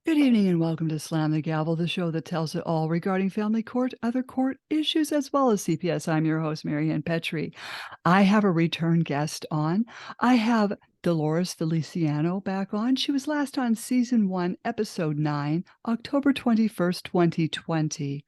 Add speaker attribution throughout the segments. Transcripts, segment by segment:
Speaker 1: Good evening and welcome to Slam the Gavel, the show that tells it all regarding family court, other court issues, as well as CPS. I'm your host, Marianne Petrie. I have a return guest on. I have Dolores Feliciano back on. She was last on season 1, episode 9, October 21st, 2020.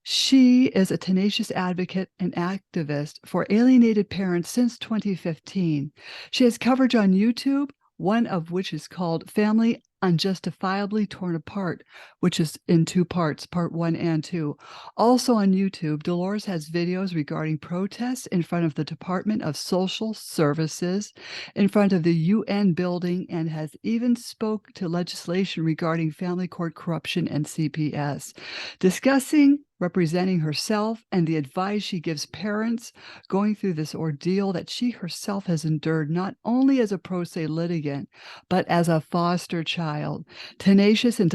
Speaker 1: She is a tenacious advocate and activist for alienated parents since 2015. She has coverage on YouTube, one of which is called Family Unjustifiably Torn Apart, which is in 2 parts, part 1 and 2. Also on YouTube, Dolores has videos regarding protests in front of the Department of Social Services, in front of the UN building, and has even spoke to legislation regarding family court corruption and CPS, discussing representing herself and the advice she gives parents going through this ordeal that she herself has endured, not only as a pro se litigant, but as a foster child. Tenacious and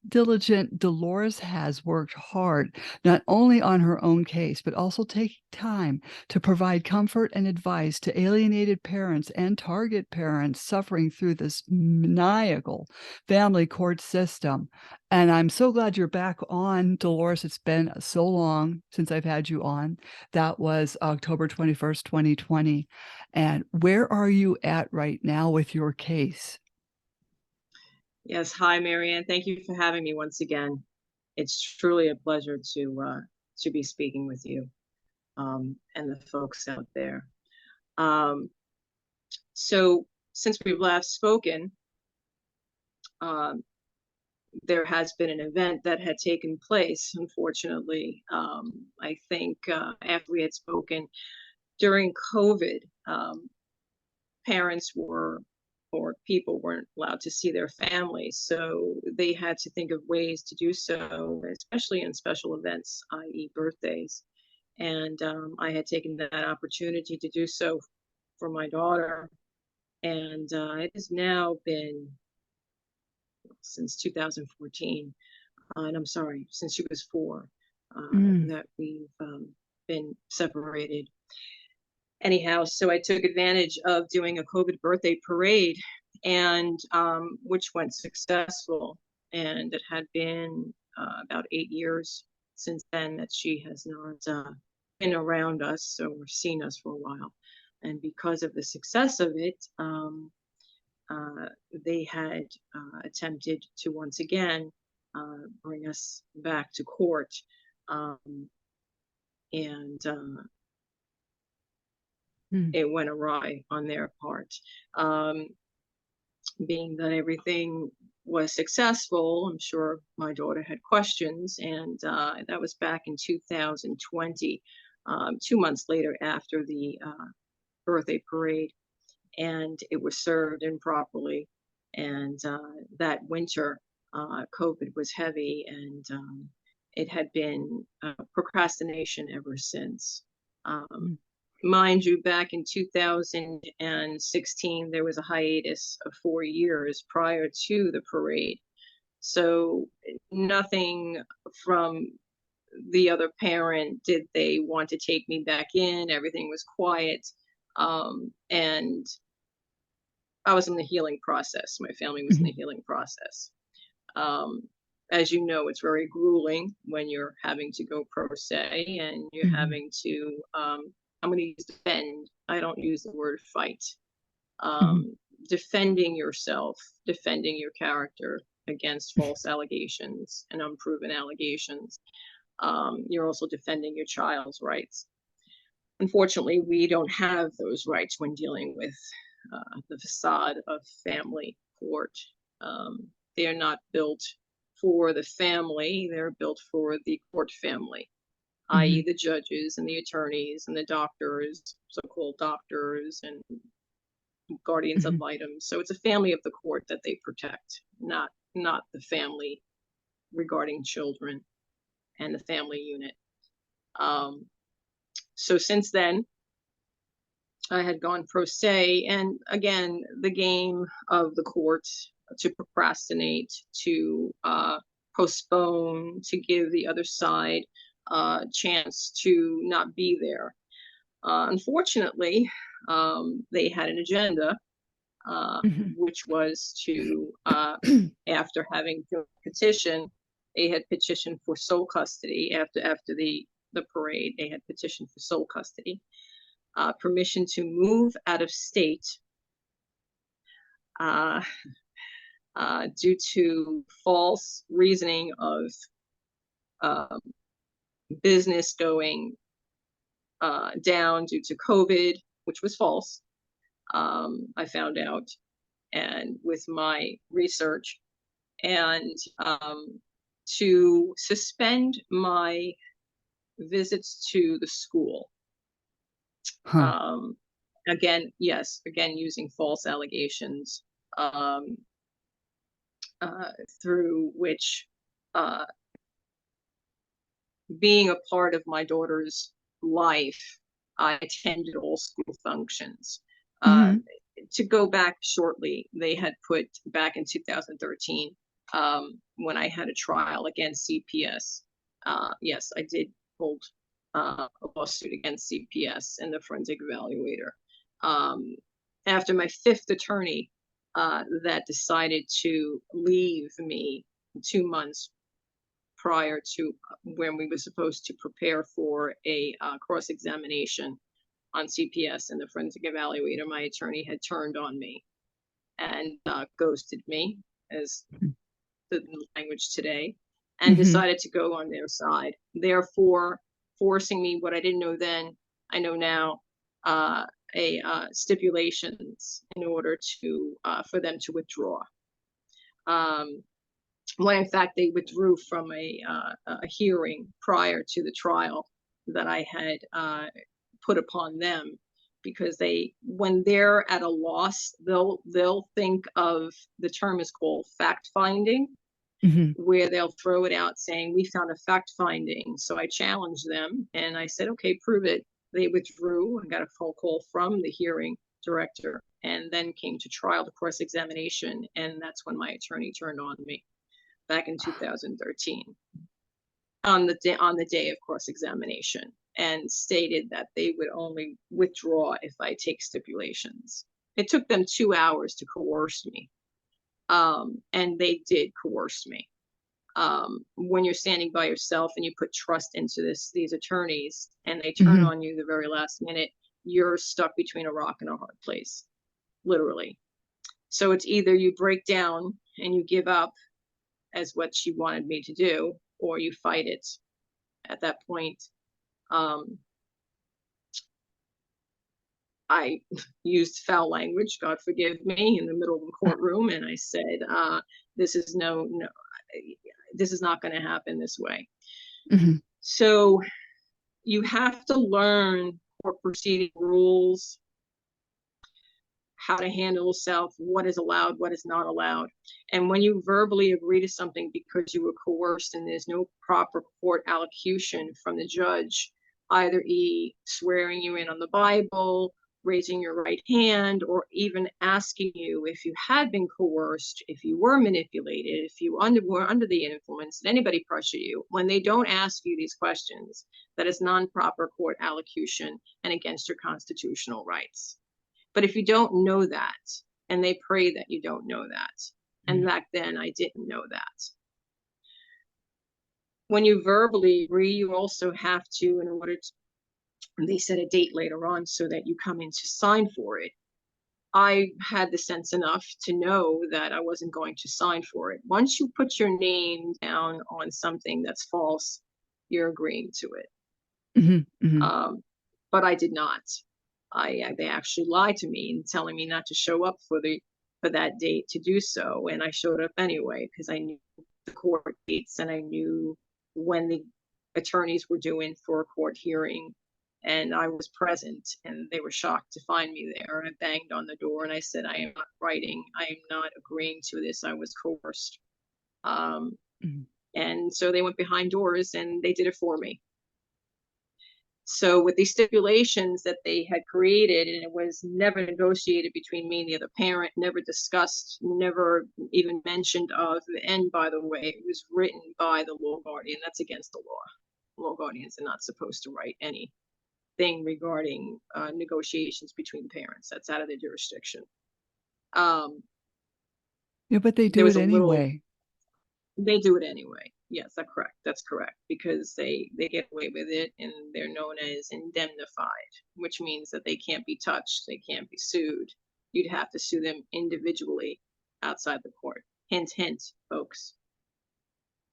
Speaker 1: diligent, Dolores has worked hard, not only on her own case, but also taking time to provide comfort and advice to alienated parents and target parents suffering through this maniacal family court system. And I'm so glad you're back on, Dolores. It's been so long since I've had you on. That was October 21st, 2020. And where are you at right now with your case?
Speaker 2: Yes, hi, Marianne. Thank you for having me once again. It's truly a pleasure to be speaking with you and the folks out there. So since we've last spoken, there has been an event that had taken place, unfortunately. I think after we had spoken during COVID, parents were or people weren't allowed to see their families. So they had to think of ways to do so, especially in special events, i.e. birthdays. And I had taken that opportunity to do so for my daughter. And it has now been since 2014, and I'm sorry, since she was 4, that we've been separated. Anyhow, so I took advantage of doing a COVID birthday parade, and which went successful. And it had been about 8 years since then that she has not been around us or seen us for a while. And because of the success of it, they had attempted to once again bring us back to court. And it went awry on their part. Being that everything was successful, I'm sure my daughter had questions, and that was back in 2020, 2 months later after the birthday parade, and it was served improperly. And that winter, COVID was heavy, and it had been procrastination ever since. Mind you, back in 2016, there was a hiatus of 4 years prior to the parade. So nothing from the other parent did they want to take me back in. Everything was quiet. And I was in the healing process. My family was in the healing process. As you know, it's very grueling when you're having to go pro se and you're having to, I'm going to use defend. I don't use the word fight. Defending yourself, defending your character against false allegations and unproven allegations. You're also defending your child's rights. Unfortunately, we don't have those rights when dealing with the facade of family court. They are not built for the family, they're built for the court family, i.e. the judges and the attorneys and the doctors, so-called doctors and guardians ad litem. So it's a family of the court that they protect, not the family regarding children and the family unit. So since then, I had gone pro se, and again, the game of the court to procrastinate, to postpone, to give the other side a chance to not be there. Unfortunately, they had an agenda which was to, after having a petition, they had petitioned for sole custody after the parade. They had petitioned for sole custody, permission to move out of state due to false reasoning of business going down due to COVID, which was false. I found out, and with my research, and to suspend my visits to the school. Again, using false allegations, through which, being a part of my daughter's life, I attended all school functions. To go back shortly, they had put back in 2013, when I had a trial against CPS. Yes, I did hold a lawsuit against CPS and the forensic evaluator. After my fifth attorney that decided to leave me 2 months prior to when we were supposed to prepare for a cross-examination on CPS and the forensic evaluator, my attorney had turned on me and ghosted me, as the language today, and decided to go on their side, therefore forcing me, what I didn't know then, I know now, stipulations in order to for them to withdraw. When in fact they withdrew from a hearing prior to the trial that I had put upon them, because when they're at a loss, they'll think of, the term is called fact finding, where they'll throw it out saying, we found a fact finding. So I challenged them and I said, okay, prove it. They withdrew. I got a phone call from the hearing director, and then came to trial, to cross-examination, and that's when my attorney turned on me back in 2013 on the day of cross-examination, and stated that they would only withdraw if I take stipulations. It took them 2 hours to coerce me, and they did coerce me. When you're standing by yourself and you put trust into these attorneys, and they turn on you the very last minute, you're stuck between a rock and a hard place, literally. So it's either you break down and you give up, as what she wanted me to do, or you fight it. At that point, I used foul language, God forgive me, in the middle of the courtroom, and I said, this is this is not going to happen this way. So you have to learn court proceeding rules, how to handle yourself, what is allowed, what is not allowed. And when you verbally agree to something because you were coerced and there's no proper court allocution from the judge, either swearing you in on the Bible, raising your right hand, or even asking you if you had been coerced, if you were manipulated, if you were under the influence, did anybody pressure you? When they don't ask you these questions, that is non-proper court allocution and against your constitutional rights. But if you don't know that, and they pray that you don't know that, and back then I didn't know that. When you verbally agree, you also have to, in order to, they set a date later on so that you come in to sign for it. I had the sense enough to know that I wasn't going to sign for it. Once you put your name down on something that's false, you're agreeing to it. But I did not. They actually lied to me and telling me not to show up for that date to do so, and I showed up anyway because I knew the court dates and I knew when the attorneys were due in for a court hearing, and I was present, and they were shocked to find me there. I banged on the door and I said, I am not writing, I am not agreeing to this, I was coerced. And so they went behind doors and they did it for me. So with these stipulations that they had created, and it was never negotiated between me and the other parent, never discussed, never even mentioned of, and by the way, it was written by the law guardian. That's against the law. Law guardians are not supposed to write anything regarding negotiations between parents. That's out of their jurisdiction. Um,
Speaker 1: Yeah, but they
Speaker 2: there
Speaker 1: do
Speaker 2: was
Speaker 1: it
Speaker 2: a little,
Speaker 1: anyway.
Speaker 2: they do it anyway. Yes, that's correct. That's correct because they get away with it and they're known as indemnified, which means that they can't be touched, they can't be sued. You'd have to sue them individually outside the court. Hint, hint, folks.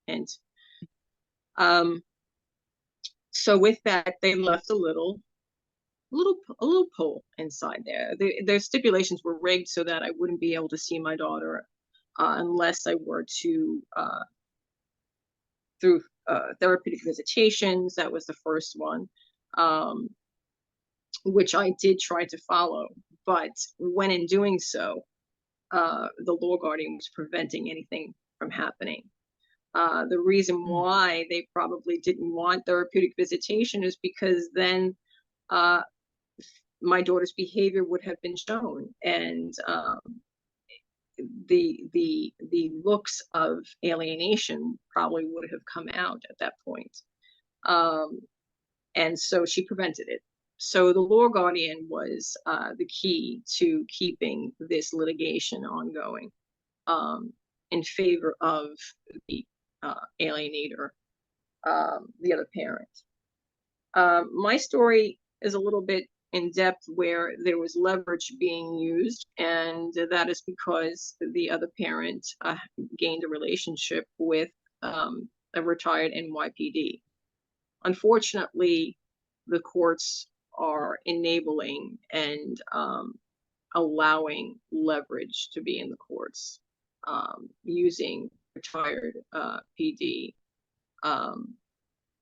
Speaker 2: Hint. Um, so with that, they left a little pull inside there. Their stipulations were rigged so that I wouldn't be able to see my daughter unless I were to through therapeutic visitations. That was the first one, um, which I did try to follow. But when in doing so, the law guardian was preventing anything from happening. The reason
Speaker 1: Mm.
Speaker 2: why they probably didn't want therapeutic visitation is because then uh, my daughter's behavior would have been shown, and the looks of alienation probably would have come out at that point. Um, and so she prevented it. So the law guardian was the key to keeping this litigation ongoing in favor of the alienator, the other parent. My story is a little bit in depth where there was leverage being used, and that is because the other parent gained a relationship with a retired NYPD. Unfortunately, the courts are enabling and allowing leverage to be in the courts using retired PD um,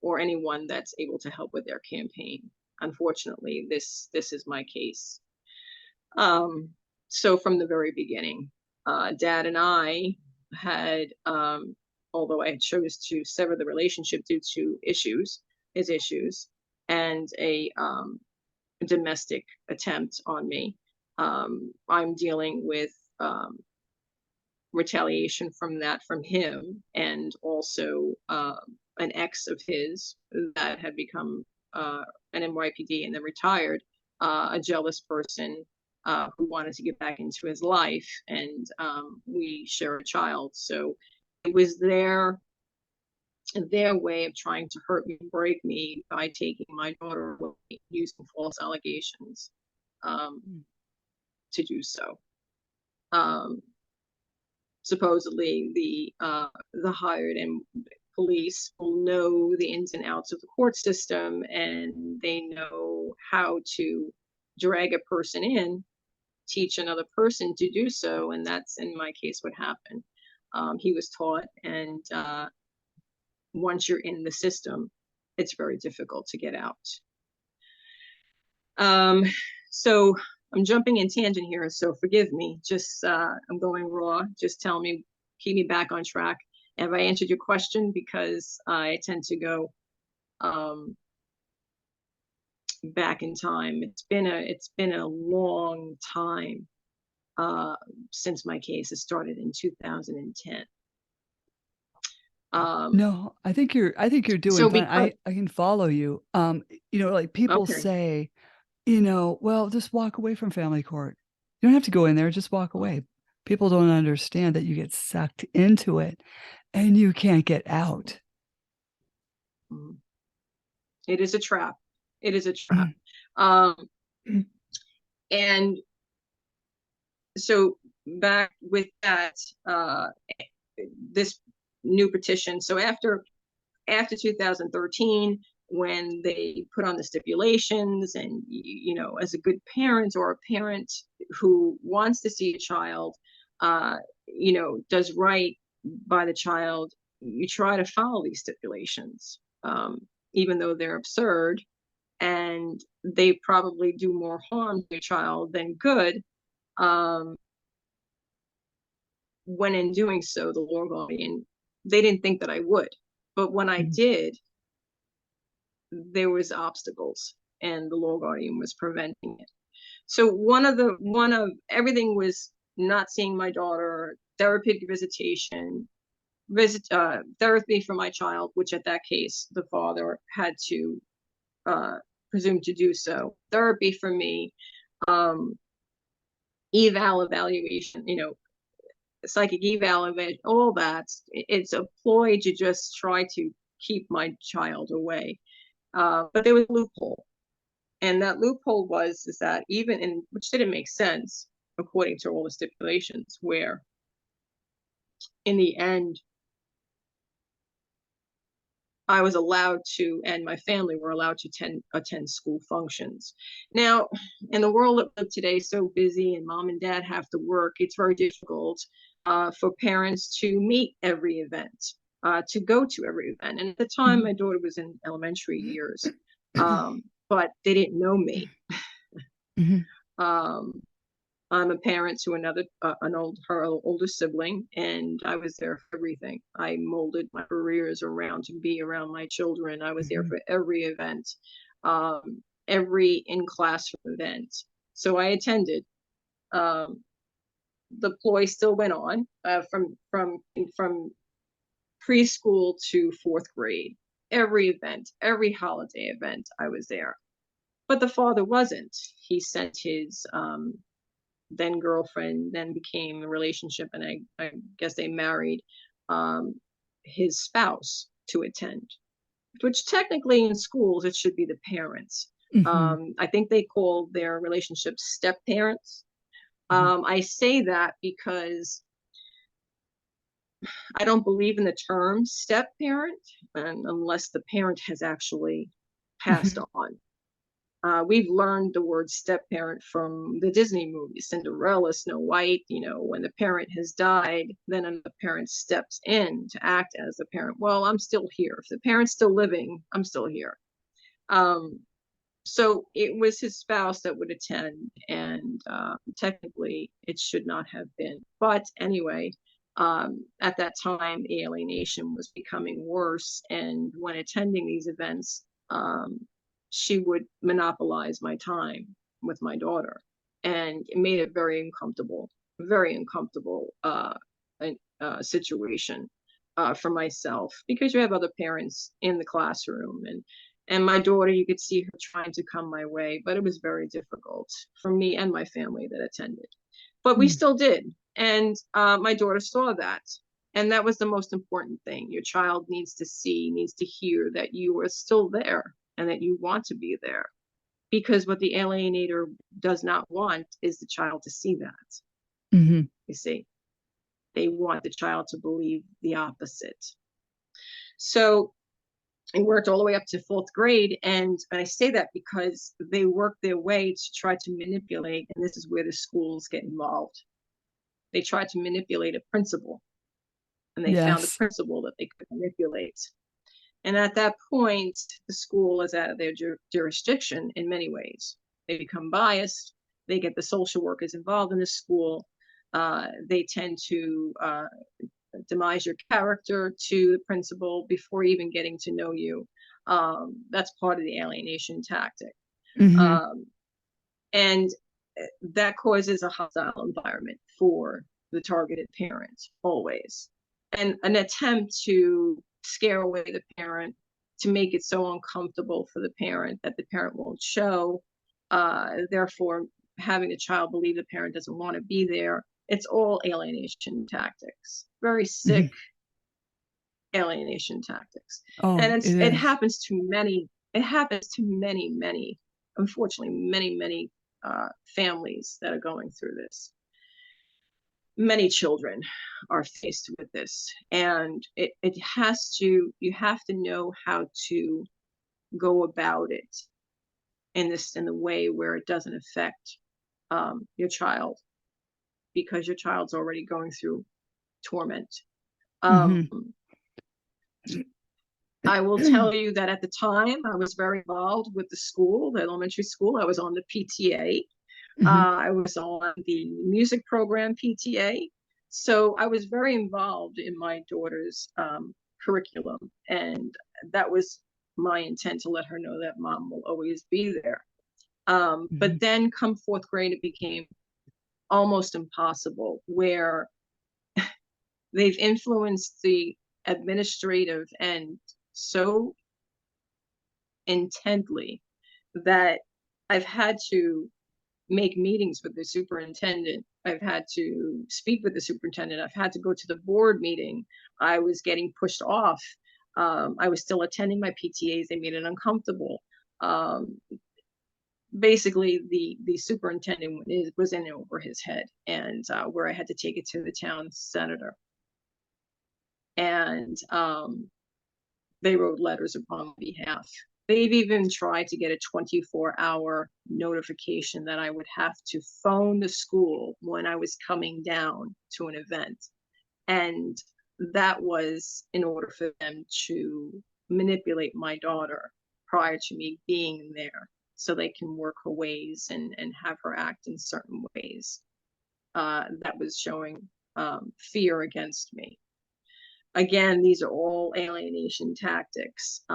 Speaker 2: or anyone that's able to help with their campaign. Unfortunately, this is my case. So from the very beginning, Dad and I had, although I chose to sever the relationship due to his issues, and a domestic attempt on me. I'm dealing with retaliation from that from him, and also an ex of his that had become an NYPD and then retired, a jealous person who wanted to get back into his life, and we share a child. So it was their way of trying to hurt me, break me by taking my daughter away, using false allegations um, to do so. Um, Supposedly the hired and police will know the ins and outs of the court system, and they know how to drag a person in, teach another person to do so, and that's in my case what happened. He was taught, and once you're in the system, it's very difficult to get out. So I'm jumping in tangent here, so forgive me. Just I'm going raw. Just tell me, keep me back on track. Have I answered your question? Because I tend to go back in time. It's been a long time since my case. It started in 2010.
Speaker 1: No, I think you're doing
Speaker 2: So
Speaker 1: fine.
Speaker 2: because
Speaker 1: I can follow you. Like people
Speaker 2: okay,
Speaker 1: say, well, just walk away from family court. You don't have to go in there, just walk away. People don't understand that you get sucked into it and you can't get out.
Speaker 2: it is a trap. It is a trap. Um, and so back with that, this new petition. So after 2013, when they put on the stipulations, and as a good parent or a parent who wants to see a child, does right by the child, you try to follow these stipulations, even though they're absurd and they probably do more harm to your child than good. Um, when in doing so, the law guardian, they didn't think that I would, but when I did, there was obstacles, and the law guardian was preventing it. So one of everything was not seeing my daughter, therapeutic visitation, therapy for my child, which at that case the father had to presume to do so, therapy for me, um, evaluation, psychic eval, all that. It's a ploy to just try to keep my child away. But there was a loophole. And that loophole is that which didn't make sense according to all the stipulations, where in the end, I was allowed to, and my family were allowed to attend school functions. Now, in the world of today, so busy and mom and dad have to work, it's very difficult for parents to meet every event, to go to every event. And at the time, my daughter was in elementary years, but they didn't know me. Um, I'm a parent to her older sibling, and I was there for everything. I molded my careers around to be around my children. I was there for every event, every in-class event. So I attended. The ploy still went on from preschool to fourth grade. Every event, every holiday event, I was there. But the father wasn't. He sent his then girlfriend, then became a relationship, and I guess they married, his spouse to attend, which technically in schools it should be the parents. I think they call their relationship step parents. I say that because I don't believe in the term step parent unless the parent has actually passed on. We've learned the word step parent from the Disney movies, Cinderella, Snow White. When the parent has died, then another parent steps in to act as the parent. Well, I'm still here. If the parent's still living, I'm still here. So it was his spouse that would attend, and technically it should not have been. But anyway, at that time, the alienation was becoming worse, and when attending these events, she would monopolize my time with my daughter, and it made it very uncomfortable situation for myself, because you have other parents in the classroom, and my daughter, you could see her trying to come my way, but it was very difficult for me and my family that attended. But we still did, and my daughter saw that, and that was the most important thing. Your child needs to hear that you are still there and that you want to be there, because what the alienator does not want is the child to see that. You see, they want the child to believe the opposite. So it worked all the way up to fourth grade, and I say that because they worked their way to try to manipulate, and this is where the schools get involved. They tried to manipulate a principal, and they found a principal that they could manipulate. And at that point, the school is out of their jurisdiction in many ways. They become biased. They get the social workers involved in the school. They tend to demise your character to the principal before even getting to know you. That's part of the alienation tactic. And that causes a hostile environment for the targeted parent, always. And an attempt to scare away the parent, to make it so uncomfortable for the parent that the parent won't show, therefore having the child believe the parent doesn't want to be there. It's all alienation tactics, very sick alienation tactics. And it happens to many, unfortunately, many families that are going through this. Many children are faced with this, and you have to know how to go about it in the way where it doesn't affect your child, because your child's already going through torment. I will tell you that at the time I was very involved with the elementary school. I was on the PTA. I was on the music program PTA. So I was very involved in my daughter's curriculum. And that was my intent, to let her know that mom will always be there. But then come fourth grade, it became almost impossible, where they've influenced the administrative end so intently that I've had to make meetings with the superintendent. I've had to speak with the superintendent. I've had to go to the board meeting. I was getting pushed off. I was still attending my PTAs. They made it uncomfortable. Basically, the superintendent was in over his head, and where I had to take it to the town senator. And they wrote letters upon behalf. They've even tried to get a 24-hour notification that I would have to phone the school when I was coming down to an event. And that was in order for them to manipulate my daughter prior to me being there, so they can work her ways and have her act in certain ways. That was showing fear against me. Again, these are all alienation tactics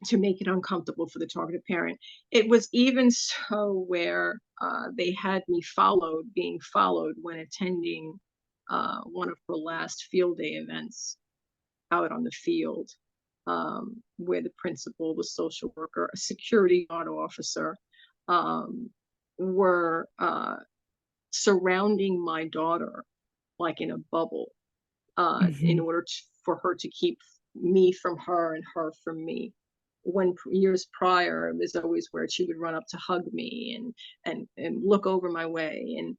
Speaker 2: to make it uncomfortable for the targeted parent. It was even so where they had me being followed when attending one of her last field day events out on the field, where the principal, the social worker, a security guard officer were surrounding my daughter like in a bubble, in order for her to keep me from her and her from me. When years prior, it was always where she would run up to hug me and look over my way,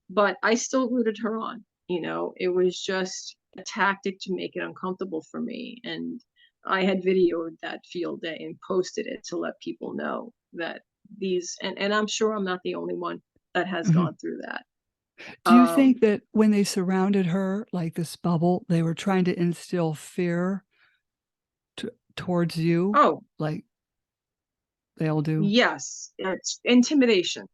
Speaker 2: but I still rooted her on. It was just a tactic to make it uncomfortable for me. And I had videoed that field day and posted it to let people know that and I'm sure I'm not the only one that has gone through that.
Speaker 1: Do you think that when they surrounded her like this bubble, they were trying to instill fear towards you,
Speaker 2: Oh,
Speaker 1: like they all do?
Speaker 2: yes, it's intimidation.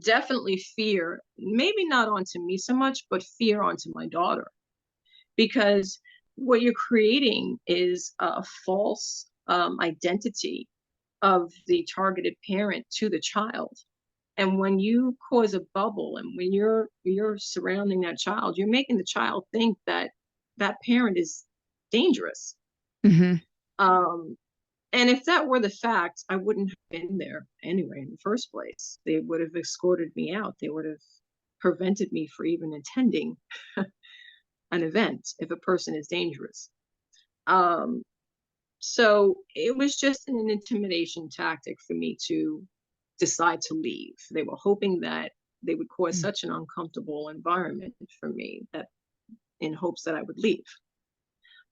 Speaker 2: Definitely fear, maybe not onto me so much, but fear onto my daughter, because what you're creating is a false identity of the targeted parent to the child. And when you cause a bubble, and when you're surrounding that child, you're making the child think that that parent is dangerous. And if that were the fact, I wouldn't have been there anyway in the first place. They would have escorted me out. They would have prevented me from even attending an event if a person is dangerous. So it was just an intimidation tactic for me to decide to leave. They were hoping that they would cause such an uncomfortable environment for me, that in hopes that I would leave.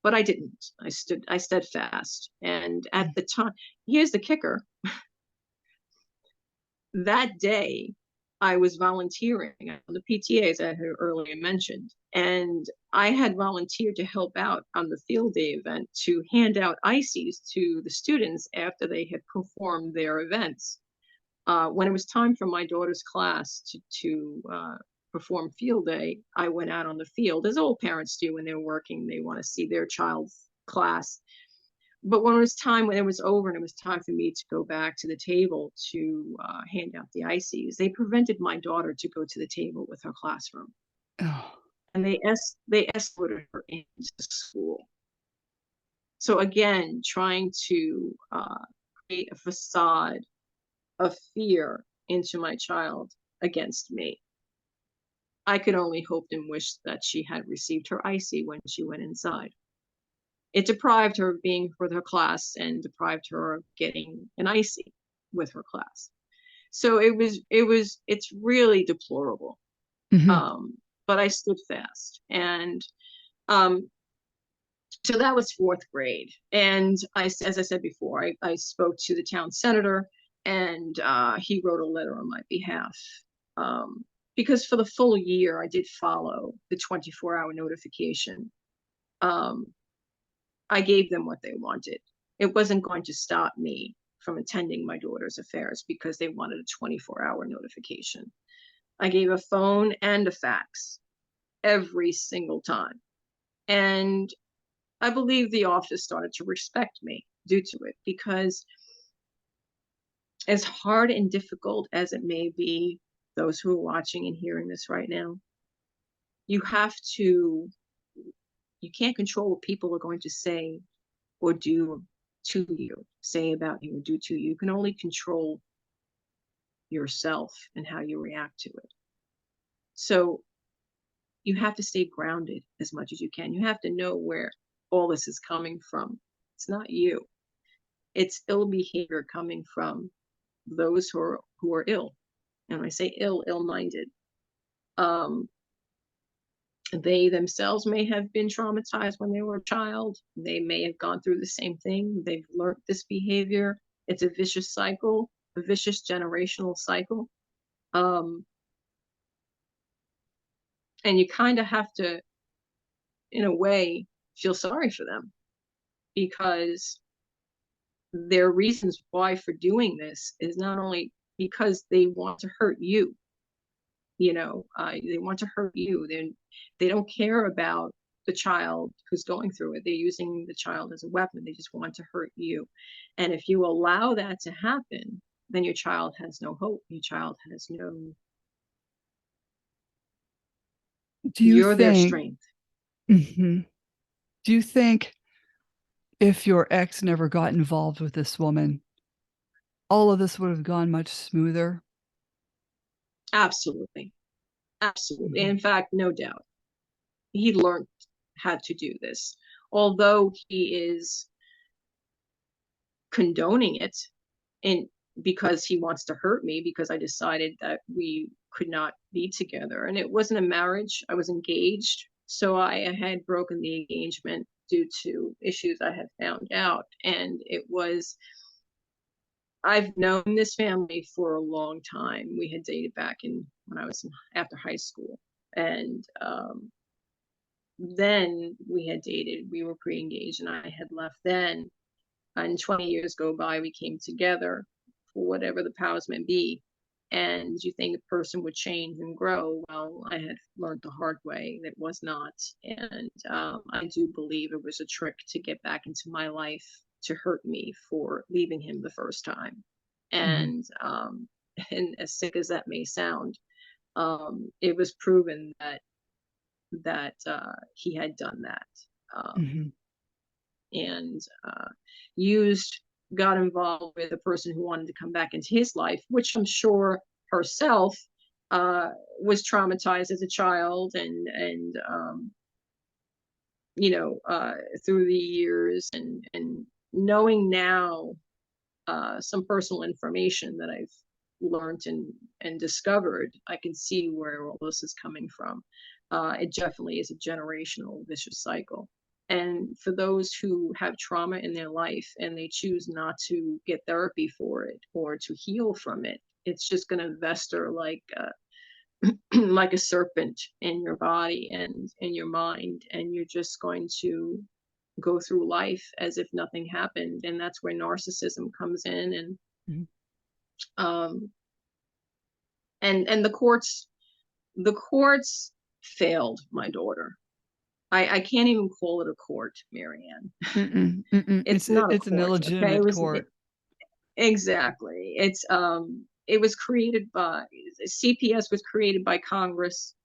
Speaker 2: But I didn't. I steadfast. And at the time, here's the kicker. That day, I was volunteering on the PTAs I had earlier mentioned. And I had volunteered to help out on the field day event to hand out ices to the students after they had performed their events. When it was time for my daughter's class to perform field day, I went out on the field, as all parents do when they're working. They want to see their child's class. But when it was over and it was time for me to go back to the table to hand out the ices, they prevented my daughter to go to the table with her classroom.
Speaker 1: Oh.
Speaker 2: And they escorted her into school. So again, trying to create a facade of fear into my child against me. I could only hope and wish that she had received her icy when she went inside. It deprived her of being with her class and deprived her of getting an icy with her class. So it's really deplorable. But I stood fast. And so that was fourth grade. And as I said before, I spoke to the town senator, and he wrote a letter on my behalf. Because for the full year, I did follow the 24-hour notification. I gave them what they wanted. It wasn't going to stop me from attending my daughter's affairs because they wanted a 24-hour notification. I gave a phone and a fax every single time. And I believe the office started to respect me due to it, because as hard and difficult as it may be, those who are watching and hearing this right now, you can't control what people are going to say or do to you, say about you, or do to you. You can only control yourself and how you react to it. So you have to stay grounded as much as you can. You have to know where all this is coming from. It's not you. It's ill behavior coming from those who are ill. And when I say ill, ill-minded. They themselves may have been traumatized when they were a child. They may have gone through the same thing. They've learned this behavior. It's a vicious cycle, a vicious generational cycle. And you kind of have to, in a way, feel sorry for them, because their reasons why for doing this is not only because they want to hurt you, they want to hurt you. They don't care about the child who's going through it. They're using the child as a weapon. They just want to hurt you. And if you allow that to happen, then your child has no hope. Your child has no,
Speaker 1: Do you
Speaker 2: you're their
Speaker 1: think
Speaker 2: strength.
Speaker 1: do you think if your ex never got involved with this woman, all of this would have gone much smoother?
Speaker 2: Absolutely. Absolutely.
Speaker 1: Mhm.
Speaker 2: In fact, no doubt. He learned how to do this. Although he is condoning it, and because he wants to hurt me, because I decided that we could not be together. And it wasn't a marriage. I was engaged. So I had broken the engagement due to issues I had found out. And I've known this family for a long time. We had dated back when I was after high school. And then we had dated, we were pre-engaged, and I had left then. And 20 years go by, we came together for whatever the powers may be. And you think a person would change and grow. Well, I had learned the hard way that was not. And I do believe it was a trick to get back into my life to hurt me for leaving him the first time.
Speaker 1: Mhm.
Speaker 2: And as sick as that may sound, it was proven that he had done that. Um,
Speaker 1: Mhm.
Speaker 2: and used got involved with a person who wanted to come back into his life, which I'm sure herself uh, was traumatized as a child, and through the years, and knowing now some personal information that I've learned and discovered, I can see where all this is coming from. It definitely is a generational vicious cycle. And for those who have trauma in their life and they choose not to get therapy for it or to heal from it, it's just going to fester like like a serpent in your body and in your mind, and you're just going to go through life as if nothing happened. And that's where narcissism comes in.
Speaker 1: Mhm.
Speaker 2: um and the courts failed my daughter. I can't even call it a court, Marianne.
Speaker 1: Mm-mm, mm-mm.
Speaker 2: It's not a
Speaker 1: It's an
Speaker 2: court, okay?
Speaker 1: illegitimate court.
Speaker 2: Exactly. It was created by CPS, was created by Congress.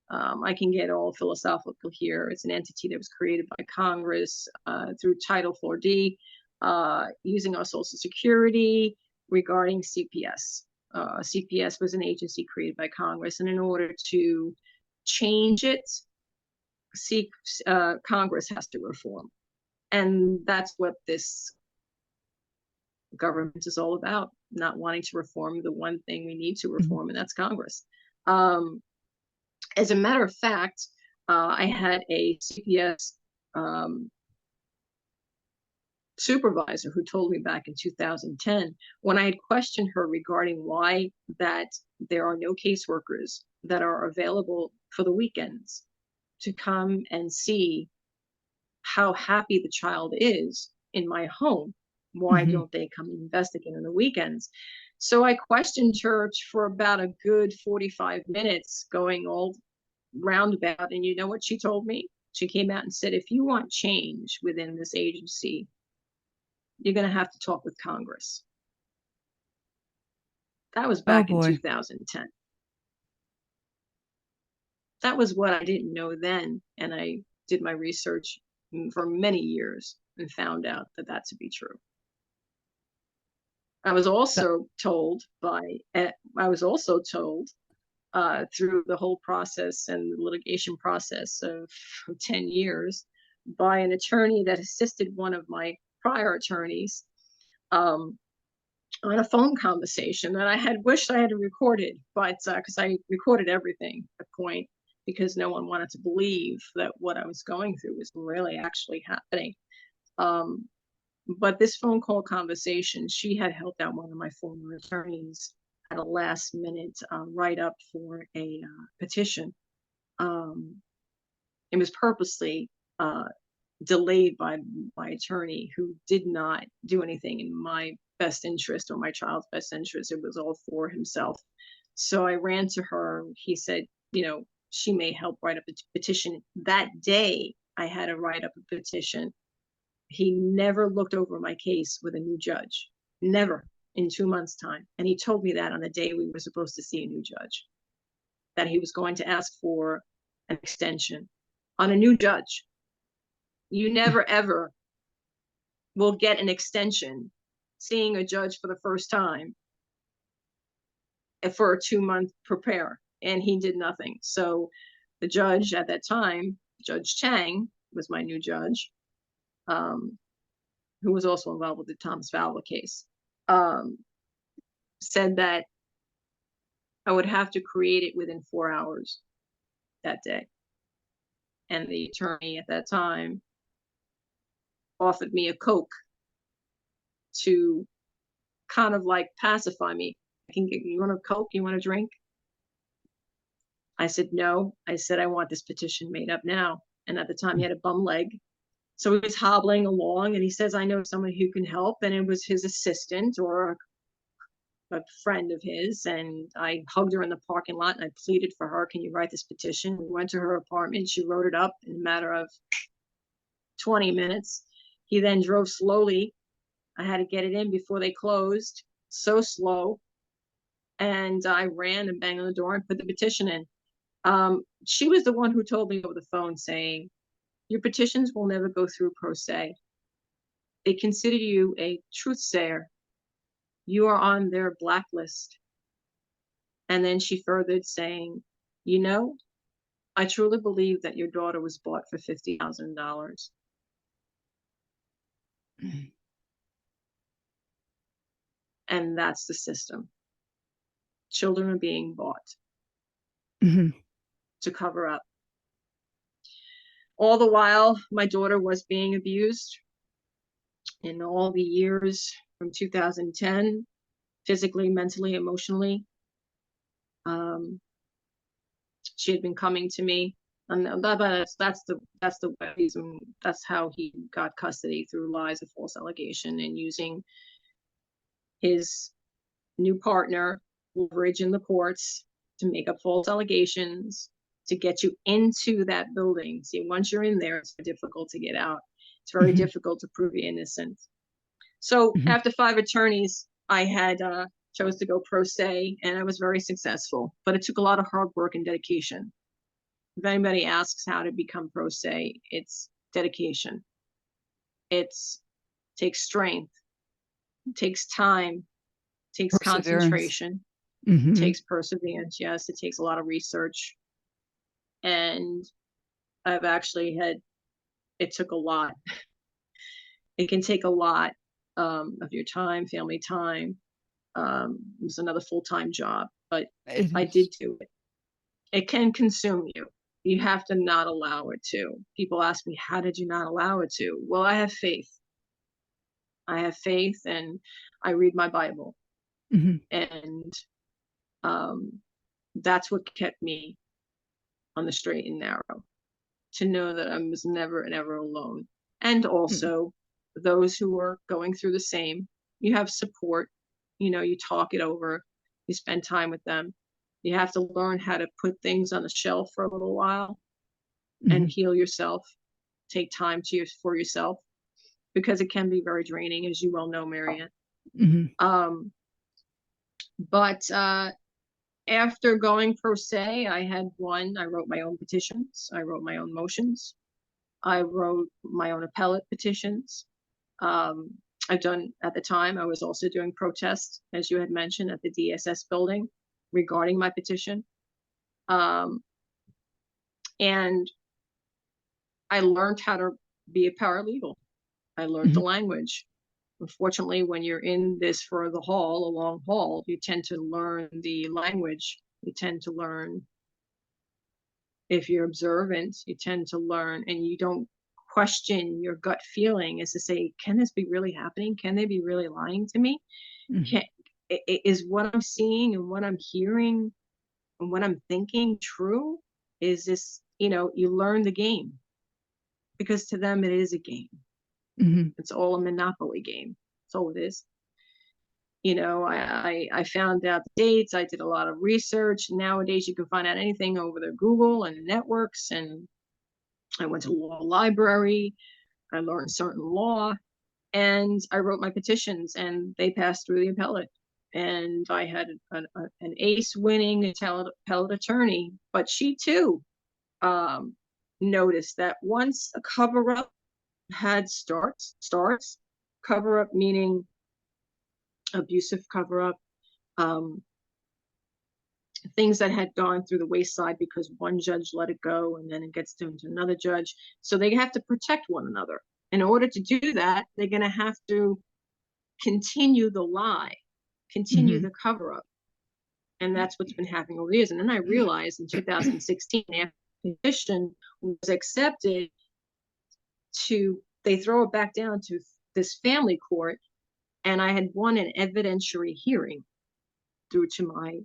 Speaker 2: I can get all philosophical here. It's an entity that was created by Congress through Title 4D, using our Social Security regarding CPS. CPS was an agency created by Congress, and in order to change it, Congress has to reform. And that's what this government is all about, not wanting to reform the one thing we need to
Speaker 1: Mhm.
Speaker 2: reform, and that's Congress. As a matter of fact, I had a CPS supervisor who told me back in 2010, when I had questioned her regarding why that there are no caseworkers that are available for the weekends to come and see how happy the child is in my home. Why
Speaker 1: Mhm.
Speaker 2: don't they come and investigate on the weekends? So I questioned her for about a good 45 minutes, going all roundabout. And you know what she told me? She came out and said, if you want change within this agency, you're going to have to talk with Congress. That was
Speaker 1: Oh
Speaker 2: back in
Speaker 1: boy.
Speaker 2: 2010. That was what I didn't know then. And I did my research for many years and found out that to be true. I was
Speaker 1: That
Speaker 2: also told through the whole process and the litigation process of 10 years by an attorney that assisted one of my prior attorneys, um, on a phone conversation that I had wished I had recorded, but because I recorded everything at point, because no one wanted to believe that what I was going through was really actually happening. Um, but this phone call conversation, she had helped out one of my former attorneys at a last minute write up for a petition. Um, it was purposely delayed by my attorney, who did not do anything in my best interest or my child's best interest. It was all for himself. So I ran to her. He said, she may help write up a petition. That day, I had to write up a petition. He never looked over my case with a new judge, never, in 2 months' time. And he told me that on the day we were supposed to see a new judge, that he was going to ask for an extension on a new judge. You never, ever will get an extension seeing a judge for the first time for a 2-month prepare. And he did nothing. So the judge at that time, Judge Chang, was my new judge, who was also involved with the Thomas Fowler case, said that I would have to create it within 4 hours that day. And the attorney at that time offered me a Coke to kind of like pacify me. You want a Coke? You want a drink? I said, no. I said, I want this petition made up now. And at the time, he had a bum leg. So he was hobbling along, and he says, I know someone who can help. And it was his assistant or a friend of his. And I hugged her in the parking lot, and I pleaded for her, can you write this petition? We went to her apartment. She wrote it up in a matter of 20 minutes. He then drove slowly. I had to get it in before they closed. So slow. And I ran and banged on the door and put the petition in. She was the one who told me over the phone, saying, your petitions will never go through pro se. They consider you a truth sayer. You are on their blacklist. And then she furthered, saying, I truly believe that your daughter was bought for $50,000. And that's the system. Children are being bought to cover up. All the while, my daughter was being abused in all the years from 2010, physically, mentally, emotionally. She had been coming to me, and that's the reason. That's how he got custody, through lies, a false allegation, and using his new partner, leverage in the courts, to make up false allegations to get you into that building. See, once you're in there, it's difficult to get out. It's very difficult to prove you're innocent. So after 5 attorneys, I had chose to go pro se, and I was very successful. But it took a lot of hard work and dedication. If anybody asks how to become pro se, it's dedication. It takes strength, it takes time, it takes concentration, it takes perseverance. Yes, it takes a lot of research. And I've actually it took a lot. It can take a lot of your time, family time. It was another full-time job, but I did do it. It can consume you. You have to not allow it to. People ask me, how did you not allow it to? Well, I have faith. I have faith, and I read my Bible. And that's what kept me on the straight and narrow, to know that I was never and ever alone. And also those who are going through the same, you have support, you talk it over, you spend time with them. You have to learn how to put things on the shelf for a little while and heal yourself, take time for yourself, because it can be very draining, as you well know, Marianne. But after going pro se, I wrote my own petitions. I wrote my own motions. I wrote my own appellate petitions. I've done, at the time, I was also doing protests, as you had mentioned, at the DSS building regarding my petition. And I learned how to be a paralegal. I learned the
Speaker 1: Mhm.
Speaker 2: language. Unfortunately, when you're in this for the haul, a long haul, you tend to learn the language. You tend to learn, if you're observant, you tend to learn, and you don't question your gut feeling as to say, can this be really happening? Can they be really lying to me?
Speaker 1: Mhm.
Speaker 2: Can, is what I'm seeing and what I'm hearing and what I'm thinking true? Is this, you learn the game, because to them it is a game.
Speaker 1: Mhm.
Speaker 2: It's all a monopoly game. That's all it is. I found out the dates. I did a lot of research. Nowadays, you can find out anything over the Google and networks. And I went to law library. I learned certain law, and I wrote my petitions, and they passed through the appellate. And I had an ace-winning appellate attorney, but she too noticed that once a cover-up had starts, cover-up meaning abusive cover-up, um, things that had gone through the wayside because one judge let it go and then it gets to another judge. So they have to protect one another. In order to do that, they're going to have to continue the lie, continue
Speaker 1: Mhm.
Speaker 2: the cover up. And that's what's been happening over the years. And then I realized in 2016, after the petition was accepted, they throw it back down to this family court. And I had won an evidentiary hearing due to my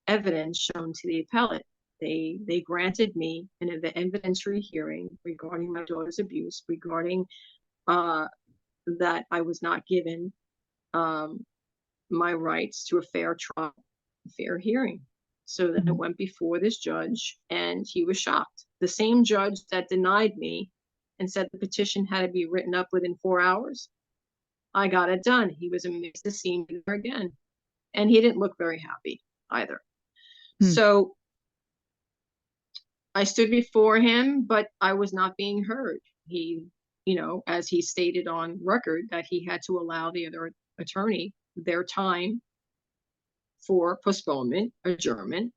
Speaker 2: evidence shown to the appellate. They granted me an evidentiary hearing regarding my daughter's abuse, regarding that I was not given my rights to a fair trial, a fair hearing. So then I
Speaker 1: Mhm.
Speaker 2: went before this judge, and he was shocked. The same judge that denied me and said the petition had to be written up within 4 hours, I got it done. He was amazed to see me there again. And he didn't look very happy either.
Speaker 1: Mhm.
Speaker 2: So I stood before him, but I was not being heard. He, as he stated on record, that he had to allow the other attorney their time for postponement, adjournment,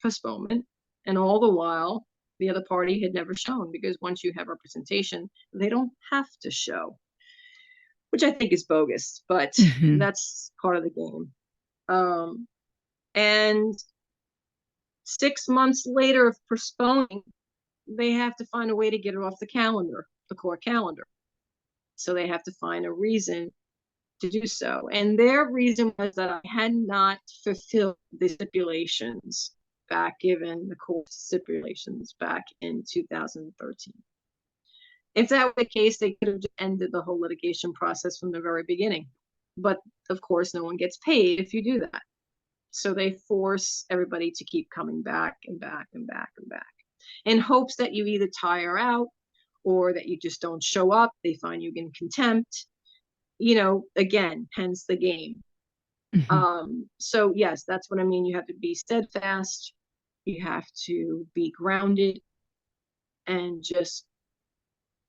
Speaker 2: postponement. And all the while, the other party had never shown, because once you have representation, they don't have to show, which I think is bogus, but
Speaker 1: Mhm.
Speaker 2: that's part of the game. And 6 months later of postponing, they have to find a way to get it off the calendar, the court calendar. So they have to find a reason to do so. And their reason was that I had not fulfilled the stipulations given the court stipulations back in 2013. If that were the case, they could have just ended the whole litigation process from the very beginning. But of course, no one gets paid if you do that. So they force everybody to keep coming back and back and back and back, in hopes that you either tire out or that you just don't show up. They find you in contempt, again, hence the game.
Speaker 1: Mhm.
Speaker 2: So yes, that's what I mean. You have to be steadfast. You have to be grounded and just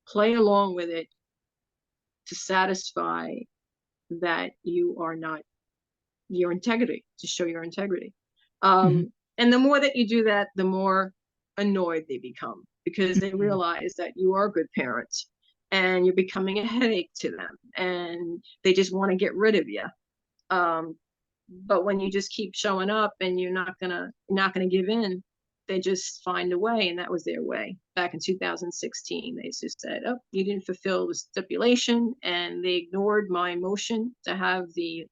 Speaker 2: play along with it to satisfy that you are not your integrity, to show your integrity.
Speaker 1: Mhm.
Speaker 2: And the more that you do that, the more annoyed they become, because they
Speaker 1: Mhm.
Speaker 2: realize that you are a good parent and you're becoming a headache to them, and they just want to get rid of you. But when you just keep showing up and you're not gonna give in, they just find a way, and that was their way. Back in 2016, they just said, "Oh, you didn't fulfill the stipulation," and they ignored my motion to have the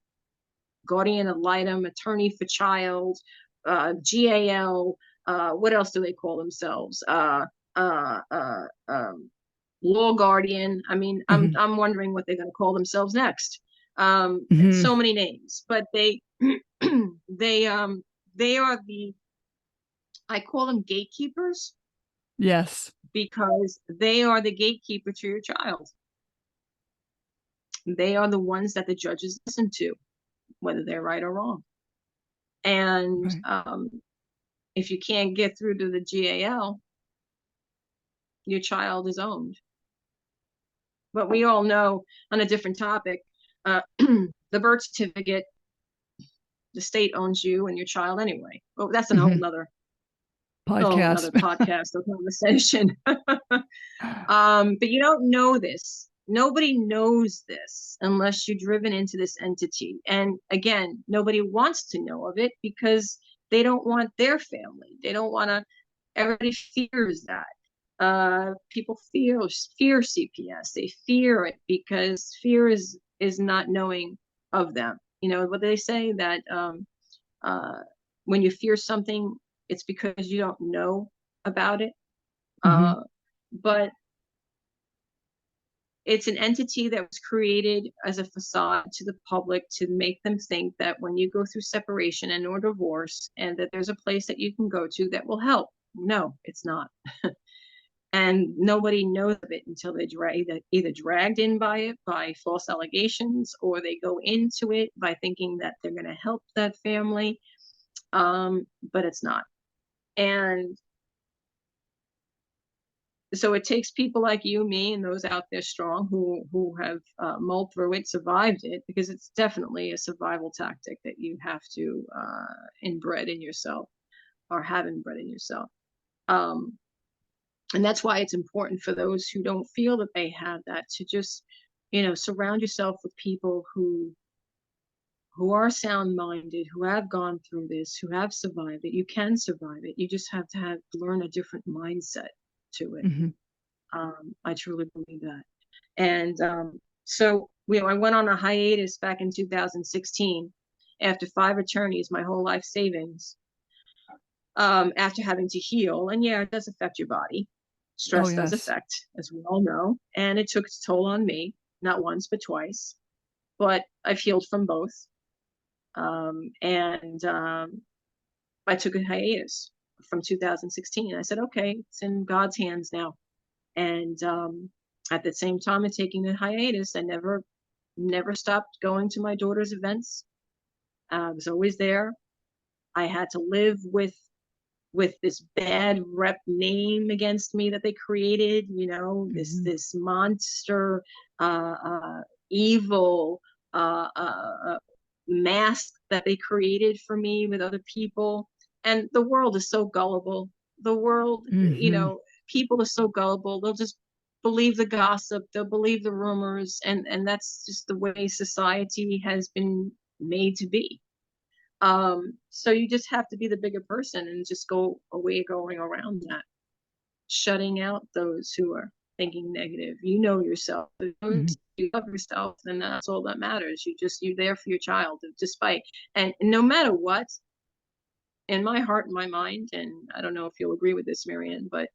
Speaker 2: guardian ad litem, attorney for child, GAL. What else do they call themselves? Uh, uh, um, Law guardian. I mean, I'm
Speaker 1: Mhm.
Speaker 2: I'm wondering what they're going to call themselves next.
Speaker 1: Mhm.
Speaker 2: So many names, but they they they are the, I call them gatekeepers,
Speaker 1: Yes.
Speaker 2: because they are the gatekeeper to your child. They are the ones that the judges listen to, whether they're right or wrong. And
Speaker 1: Right.
Speaker 2: if you can't get through to the GAL, your child is owned. But we all know, on a different topic, the birth certificate, the state owns you and your child anyway. Well, that's a whole nother
Speaker 1: Podcast.
Speaker 2: podcast or conversation. But you don't know this. Nobody knows this unless you're driven into this entity. And again, nobody wants to know of it because they don't want their family. They don't want to, everybody fears that. People fear CPS. They fear it because fear is not knowing of them. You know what they say, that when you fear something, it's because you don't know about it. But it's an entity that was created as a facade to the public to make them think that when you go through separation and or divorce, and that there's a place that you can go to that will help. No, it's not. And nobody knows of it until they either dragged in by it by false allegations, or they go into it by thinking that they're going to help that family. But it's not. And so it takes people like you, me, and those out there strong who have mulled through it, survived it, because it's definitely a survival tactic that you have to inbred in yourself, or have inbred in yourself. And that's why it's important for those who don't feel that they have that to just, surround yourself with people who are sound-minded, who have gone through this, who have survived it. You can survive it. You just have to learn a different mindset to it. I truly believe that. And so I went on a hiatus back in 2016 after 5 attorneys, my whole life savings, after having to heal. And yeah, it does affect your body. Stress does affect, as we all know. And it took its toll on me, not once, but twice. But I've healed from both. And I took a hiatus from 2016. I said, okay, it's in God's hands now. And at the same time of taking a hiatus, I never stopped going to my daughter's events. I was always there. I had to live with this bad rep name against me that they created, this monster, evil mask that they created for me with other people. And the world is so gullible. The world, people are so gullible. They'll just believe the gossip. They'll believe the rumors. And that's just the way society has been made to be. So you just have to be the bigger person and just go away, going around that, shutting out those who are thinking negative. You know yourself. You love yourself, and that's all that matters. You're there for your child, despite, and no matter what, in my heart and my mind, and I don't know if you'll agree with this, Marianne, but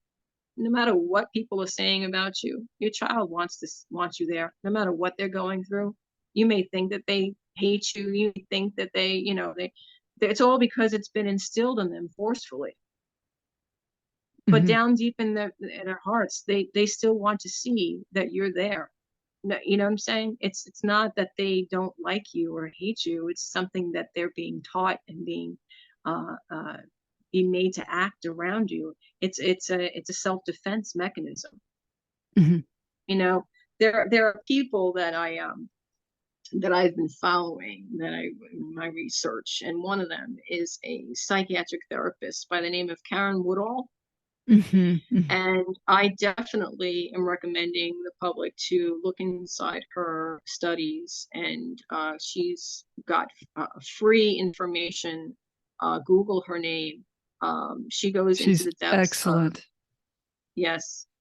Speaker 2: no matter what people are saying about you, your child wants you there, no matter what they're going through. You may think that they hate you. You think that it's all because it's been instilled in them forcefully. But down deep in their hearts, they still want to see that you're there. You know what I'm saying? It's not that they don't like you or hate you. It's something that they're being taught and being made to act around you. It's a self-defense mechanism. There are people that I've been following, my research, and one of them is a psychiatric therapist by the name of Karen Woodall. And I definitely am recommending the public to look inside her studies, and she's got free information. Google her name. She goes into the depths.
Speaker 1: Excellent.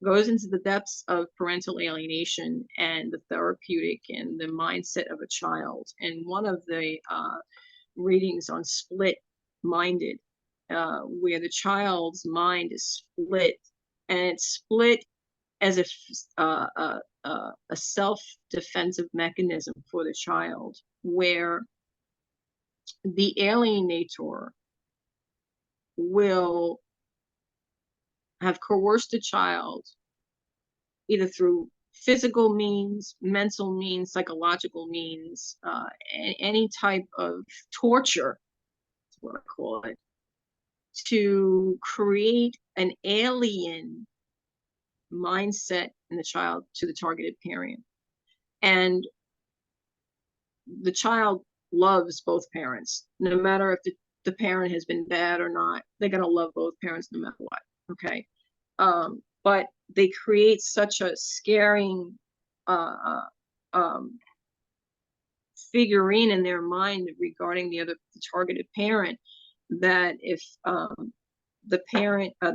Speaker 2: Goes into the depths of parental alienation and the therapeutic and the mindset of a child. And one of the readings on split-minded, where the child's mind is split, and it's split as if a self-defensive mechanism for the child, where the alienator will have coerced the child either through physical means, mental means, psychological means, any type of torture, is what I call it, to create an alien mindset in the child to the targeted parent. And the child loves both parents, no matter if the parent has been bad or not. They're going to love both parents no matter what. Okay. But they create such a scaring uh, um, figurine in their mind regarding the targeted parent, that if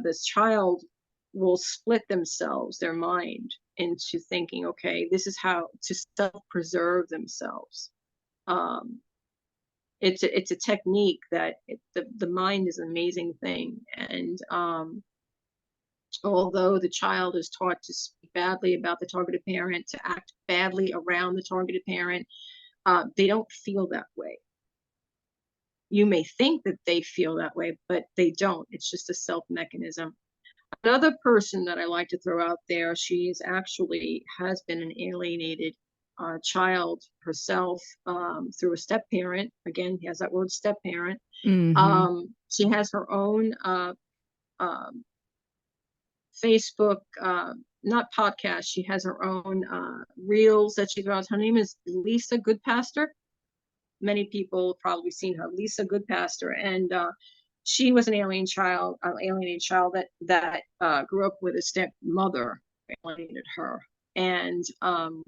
Speaker 2: this child will split their mind into thinking, okay, this is how to self-preserve themselves. It's a technique that the mind is an amazing thing. And although the child is taught to speak badly about the targeted parent, to act badly around the targeted parent, they don't feel that way. You may think that they feel that way, but they don't. It's just a self mechanism. Another person that I like to throw out there, she's actually has been an alienated child herself, through a step parent. Again, he has that word step parent. She has her own Facebook, not podcast. She has her own reels that she throws. Her name is Lisa Goodpastor. Many people have probably seen her, Lisa Goodpastor, and she was an alienated child that grew up with a stepmother, alienated her. And an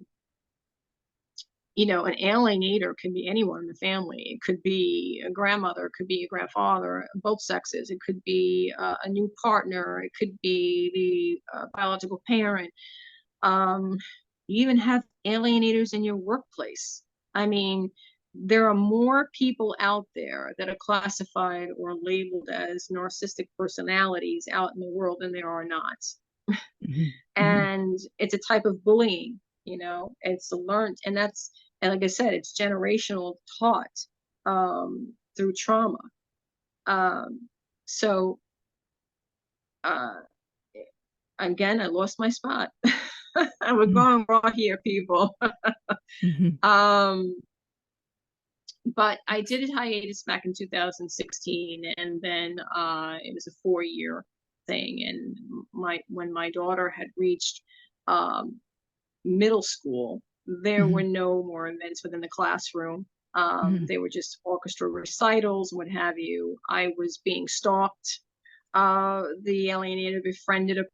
Speaker 2: alienator can be anyone in the family. It could be a grandmother, it could be a grandfather, both sexes. It could be a new partner. It could be the biological parent. You even have alienators in your workplace. I mean, there are more people out there that are classified or labeled as narcissistic personalities out in the world than there are not. And it's a type of bullying, it's learned. And like I said, it's generational, taught through trauma. So again, I lost my spot. We're going raw here, people. But I did a hiatus back in 2016, and then it was a 4-year thing. And when my daughter had reached middle school, there were no more events within the classroom. They were just orchestra recitals, what have you. I was being stalked. The alienator befriended a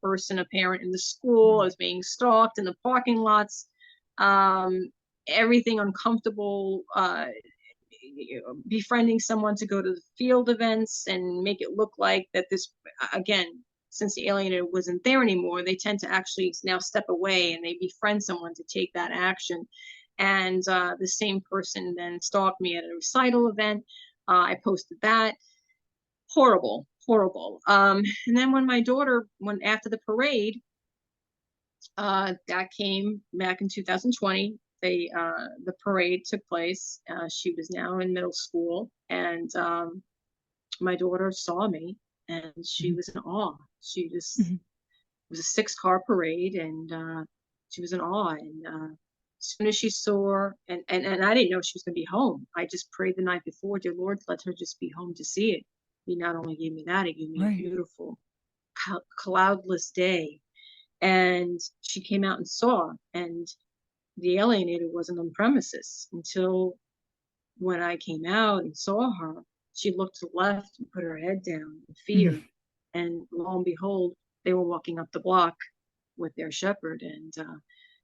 Speaker 2: parent in the school. I was being stalked in the parking lots. Everything uncomfortable. Befriending someone to go to the field events and make it look like that this, again, since the alienator wasn't there anymore, they tend to actually now step away and they befriend someone to take that action. And the same person then stalked me at a recital event. I posted that. Horrible. And then when my daughter, after the parade, that came back in 2020, the parade took place. She was now in middle school, and my daughter saw me, and she was in awe. She just it was a 6-car parade, and she was in awe. And as soon as she saw, and I didn't know she was going to be home. I just prayed the night before, dear Lord, let her just be home to see it. He not only gave me that, he gave me a beautiful cloudless day. And she came out and saw, and the alienator wasn't on premises until when I came out and saw her. She looked to the left and put her head down in fear. And lo and behold, they were walking up the block with their shepherd. And,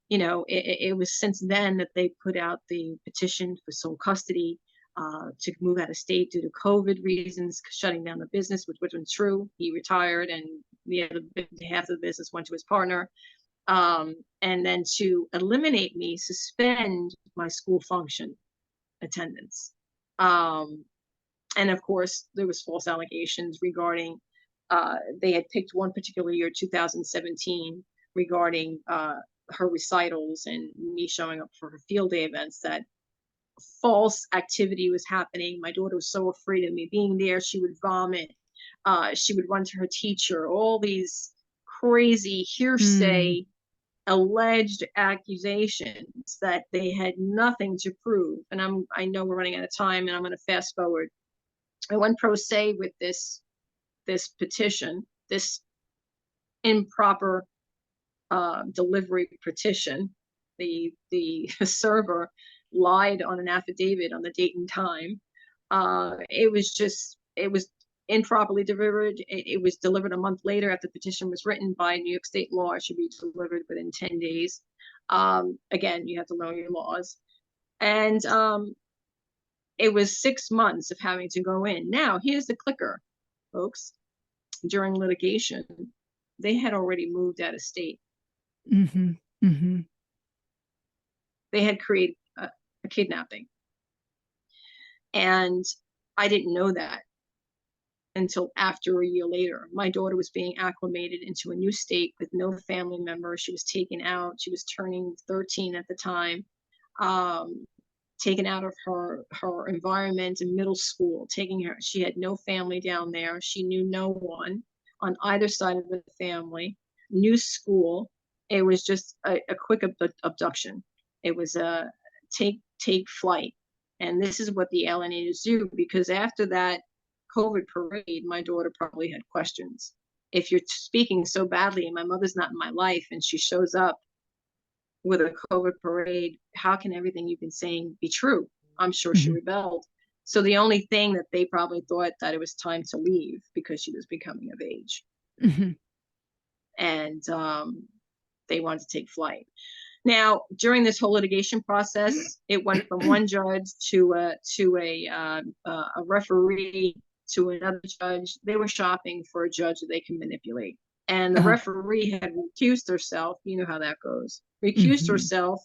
Speaker 2: it was since then that they put out the petition for sole custody, to move out of state due to COVID reasons, shutting down the business, which wasn't true. He retired, and the other half of the business went to his partner. And then to eliminate me, suspend my school function attendance. And of course, there was false allegations regarding, they had picked one particular year, 2017, regarding her recitals and me showing up for her field day events, that false activity was happening. My daughter was so afraid of me being there. She would vomit. She would run to her teacher. All these crazy hearsay alleged accusations that they had nothing to prove. And I know we're running out of time, and I'm going to fast forward. I went pro se with this petition, this improper delivery petition, the server lied on an affidavit on the date and time. It was improperly delivered. It was delivered a month later after the petition was written. By New York state law, it should be delivered within 10 days. Again, you have to know your laws. And it was 6 months of having to go in. Now, here's the clicker, folks. During litigation, they had already moved out of state.
Speaker 1: Mm-hmm. Mm-hmm.
Speaker 2: They had created a kidnapping. And I didn't know that until after a year later. My daughter was being acclimated into a new state with no family member. She was taken out. She was turning 13 at the time. Taken out of her environment in middle school, she had no family down there. She knew no one on either side of the family, new school. It was just a quick abduction. It was a take flight. And this is what the alienators do, because after that COVID parade, my daughter probably had questions. If you're speaking so badly and my mother's not in my life and she shows up with a COVID parade, how can everything you've been saying be true? I'm sure she rebelled. So the only thing that they probably thought that it was time to leave because she was becoming of age. And they wanted to take flight. Now, during this whole litigation process, it went from one judge to a referee to another judge. They were shopping for a judge that they can manipulate. And the referee had recused herself. You know how that goes. Recused herself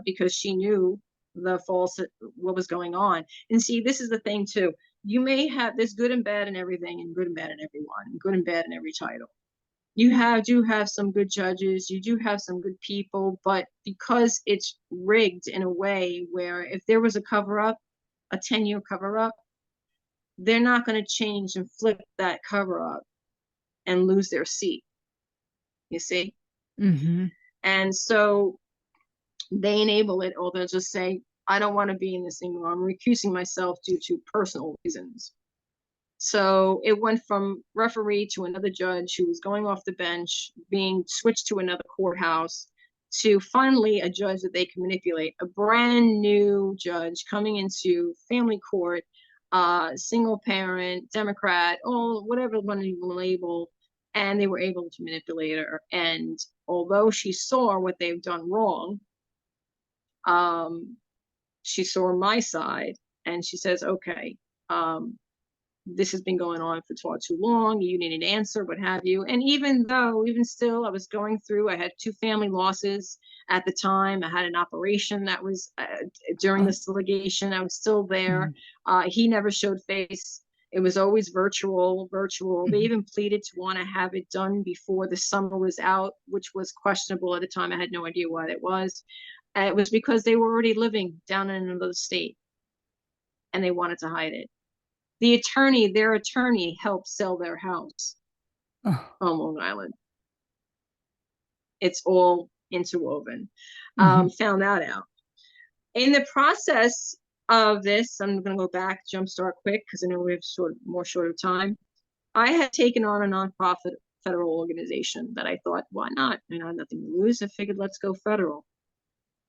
Speaker 2: because she knew what was going on. And see, this is the thing too. You may have this good and bad in everything, and good and bad in everyone, and good and bad in every title. You do have some good judges, you do have some good people, but because it's rigged in a way where if there was a cover-up, a 10-year cover-up, they're not going to change and flip that cover-up and lose their seat. You see? And so they enable it, or they'll just say, I don't want to be in this anymore. I'm recusing myself due to personal reasons. So it went from referee to another judge who was going off the bench, being switched to another courthouse, to finally a judge that they can manipulate, a brand new judge coming into family court, single parent, Democrat, whatever one you label, and they were able to manipulate her. And although she saw what they've done wrong, she saw my side, and she says, okay, this has been going on for far too long. You need an answer, what have you. And even still, I was going through, I had 2 family losses at the time. I had an operation that was during this litigation. I was still there. He never showed face. It was always virtual. They even pleaded to want to have it done before the summer was out, which was questionable at the time. I had no idea why it was. It was because they were already living down in another state and they wanted to hide it. Their attorney helped sell their house on Long Island. It's all interwoven. Found that out. In the process of this, I'm going to go back, jumpstart quick, because I know we have more short of time. I had taken on a nonprofit federal organization that I thought, why not? I had nothing to lose. I figured, let's go federal.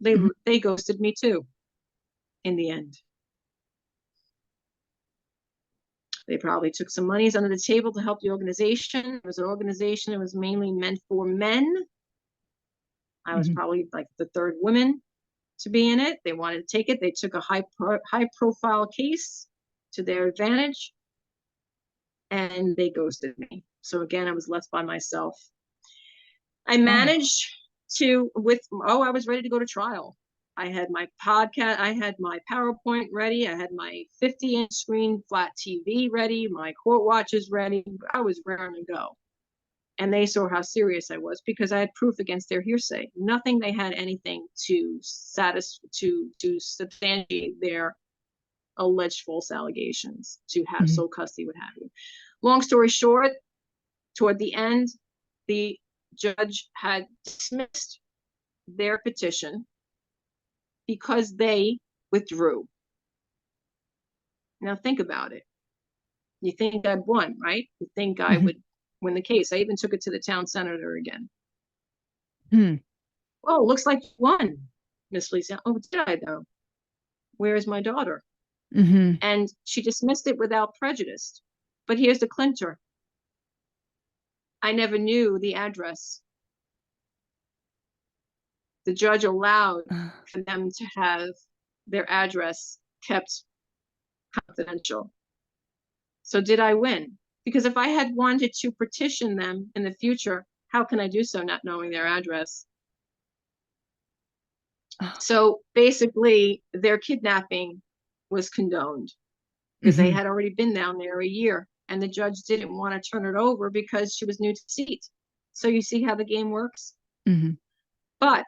Speaker 2: They ghosted me too, in the end. They probably took some monies under the table to help the organization. It was an organization that was mainly meant for men. I was probably like the 3rd woman to be in it. They wanted to take it. They took a high profile case to their advantage, and they ghosted me. So again, I was left by myself. I managed to, I was ready to go to trial. I had my podcast, I had my PowerPoint ready, I had my 50-inch screen flat TV ready, my court watches ready. I was raring to go. And they saw how serious I was because I had proof against their hearsay. Nothing, they had anything to substantiate their alleged false allegations, to have sole custody, what have you. Long story short, toward the end, the judge had dismissed their petition because they withdrew. Now think about it. You think I'd won, right? You think I would win the case. I even took it to the town senator again. Well, it looks like you won. Miss Feliciano. Oh, did I though? Where is my daughter?
Speaker 1: Mm-hmm.
Speaker 2: And she dismissed it without prejudice. But here's the clincher. I never knew the address. The judge allowed for them to have their address kept confidential. So did I win? Because if I had wanted to petition them in the future, how can I do so not knowing their address? So basically, their kidnapping was condoned because they
Speaker 1: Mm-hmm.
Speaker 2: had already been down there a year, and the judge didn't want to turn it over because she was new to the seat. So you see how the game works?
Speaker 1: Mm-hmm.
Speaker 2: But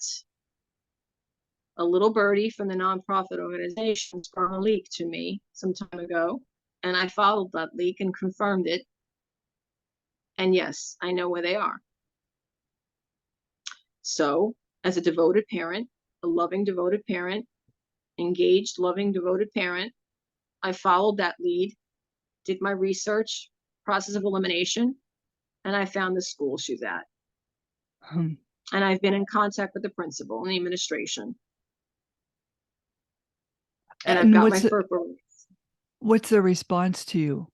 Speaker 2: a little birdie from the nonprofit organization sprung a leak to me some time ago, and I followed that leak and confirmed it. And yes, I know where they are. So, as a devoted parent, a loving, devoted parent, engaged, loving, devoted parent, I followed that lead, did my research, process of elimination, and I found the school she's at.
Speaker 1: Hmm.
Speaker 2: And I've been in contact with the principal and the administration. And I've
Speaker 1: And
Speaker 2: got my FERPA.
Speaker 1: what's their response to you?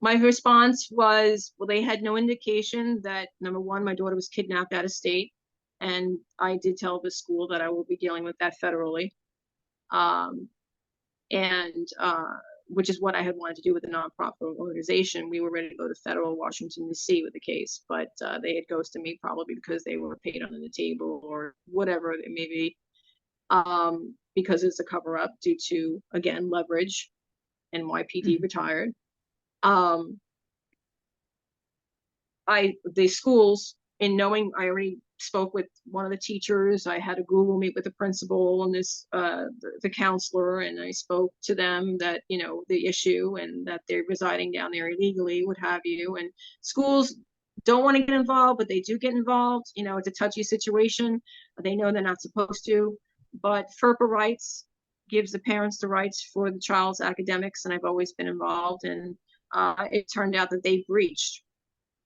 Speaker 2: My response was, well, they had no indication that, number one, my daughter was kidnapped out of state. And I did tell the school that I will be dealing with that federally. Which is what I had wanted to do with the nonprofit organization. We were ready to go to federal Washington, D.C. with the case, but they had ghosted me probably because they were paid under the table or whatever it may be, because it's a cover up due to, again, leverage. NYPD retired. The schools, in knowing I already spoke with one of the teachers, I had a Google meet with the principal and the counselor, and I spoke to them that, the issue and that they're residing down there illegally, what have you. And schools don't want to get involved, but they do get involved. It's a touchy situation. They know they're not supposed to, but FERPA rights gives the parents the rights for the child's academics, and I've always been involved. And it turned out that they breached.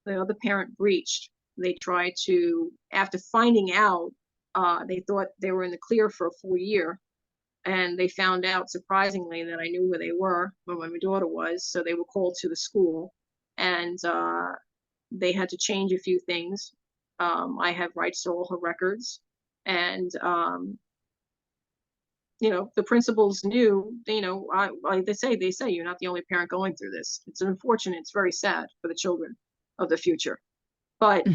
Speaker 2: The other parent breached. They tried to, after finding out, they thought they were in the clear for a full year. And they found out, surprisingly, that I knew where they were, where my daughter was. So they were called to the school, and they had to change a few things. I have rights to all her records. And, the principals knew, like they say, you're not the only parent going through this. It's unfortunate. It's very sad for the children of the future. But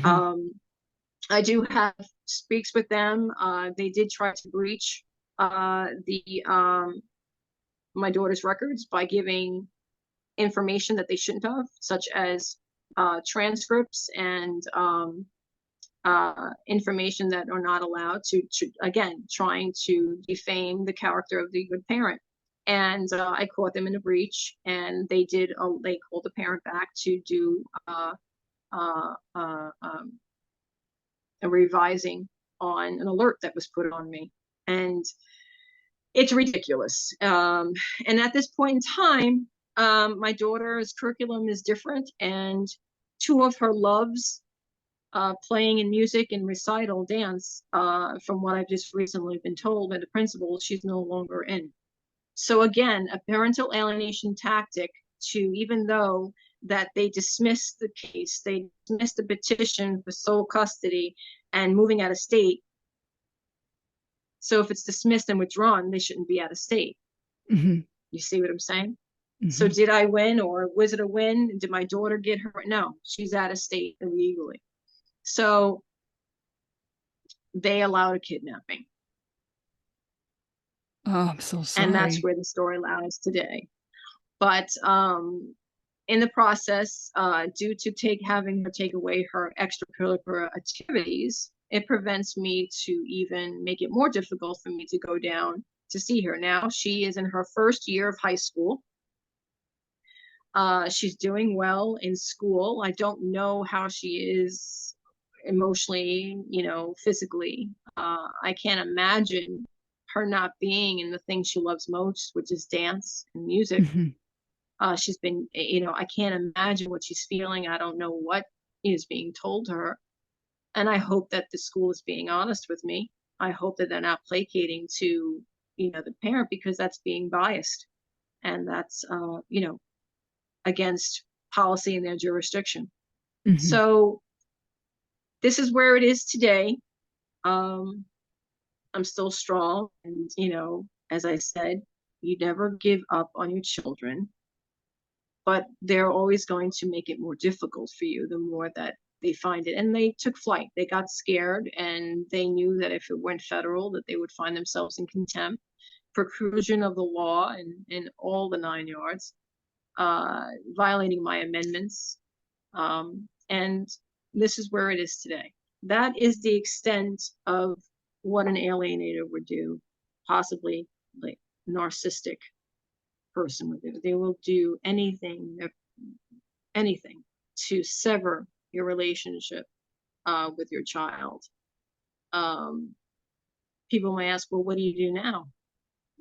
Speaker 2: I do have speaks with them. They did try to breach my daughter's records by giving information that they shouldn't have, such as transcripts and information that are not allowed to, again, trying to defame the character of the good parent. And I caught them in a breach, and they called the parent back to do a revising on an alert that was put on me. And it's ridiculous. And at this point in time, my daughter's curriculum is different, and two of her loves, playing in music and recital dance, from what I've just recently been told by the principal, she's no longer in. So again, a parental alienation tactic to, even though that they dismissed the case, they dismissed the petition for sole custody and moving out of state. So if it's dismissed and withdrawn, they shouldn't be out of state. You see what I'm saying? So did I win, or was it a win? Did my daughter get her? No, she's out of state illegally. So they allowed a kidnapping.
Speaker 1: Oh, I'm so sorry.
Speaker 2: And that's where the story lies today. But in the process, due to having her take away her extracurricular activities, it prevents me to even make it more difficult for me to go down to see her. Now she is in her first year of high school. She's doing well in school. I don't know how she is emotionally, physically. I can't imagine her not being in the thing she loves most, which is dance and music. She's been, I can't imagine what she's feeling. I don't know what is being told to her. And I hope that the school is being honest with me. I hope that they're not placating to, the parent, because that's being biased, and that's, against policy in their jurisdiction.
Speaker 1: Mhm.
Speaker 2: So this is where it is today. Um, I'm still strong, and, as I said, you never give up on your children, but they're always going to make it more difficult for you the more that they find it. And they took flight. They got scared, and they knew that if it went federal, that they would find themselves in contempt, preclusion of the law, and all the 9 yards, violating my amendments. And this is where it is today. That is the extent of what an alienator would do, possibly like narcissistic person would do. They will do anything to sever your relationship with your child. Um, People may ask, well, what do you do now?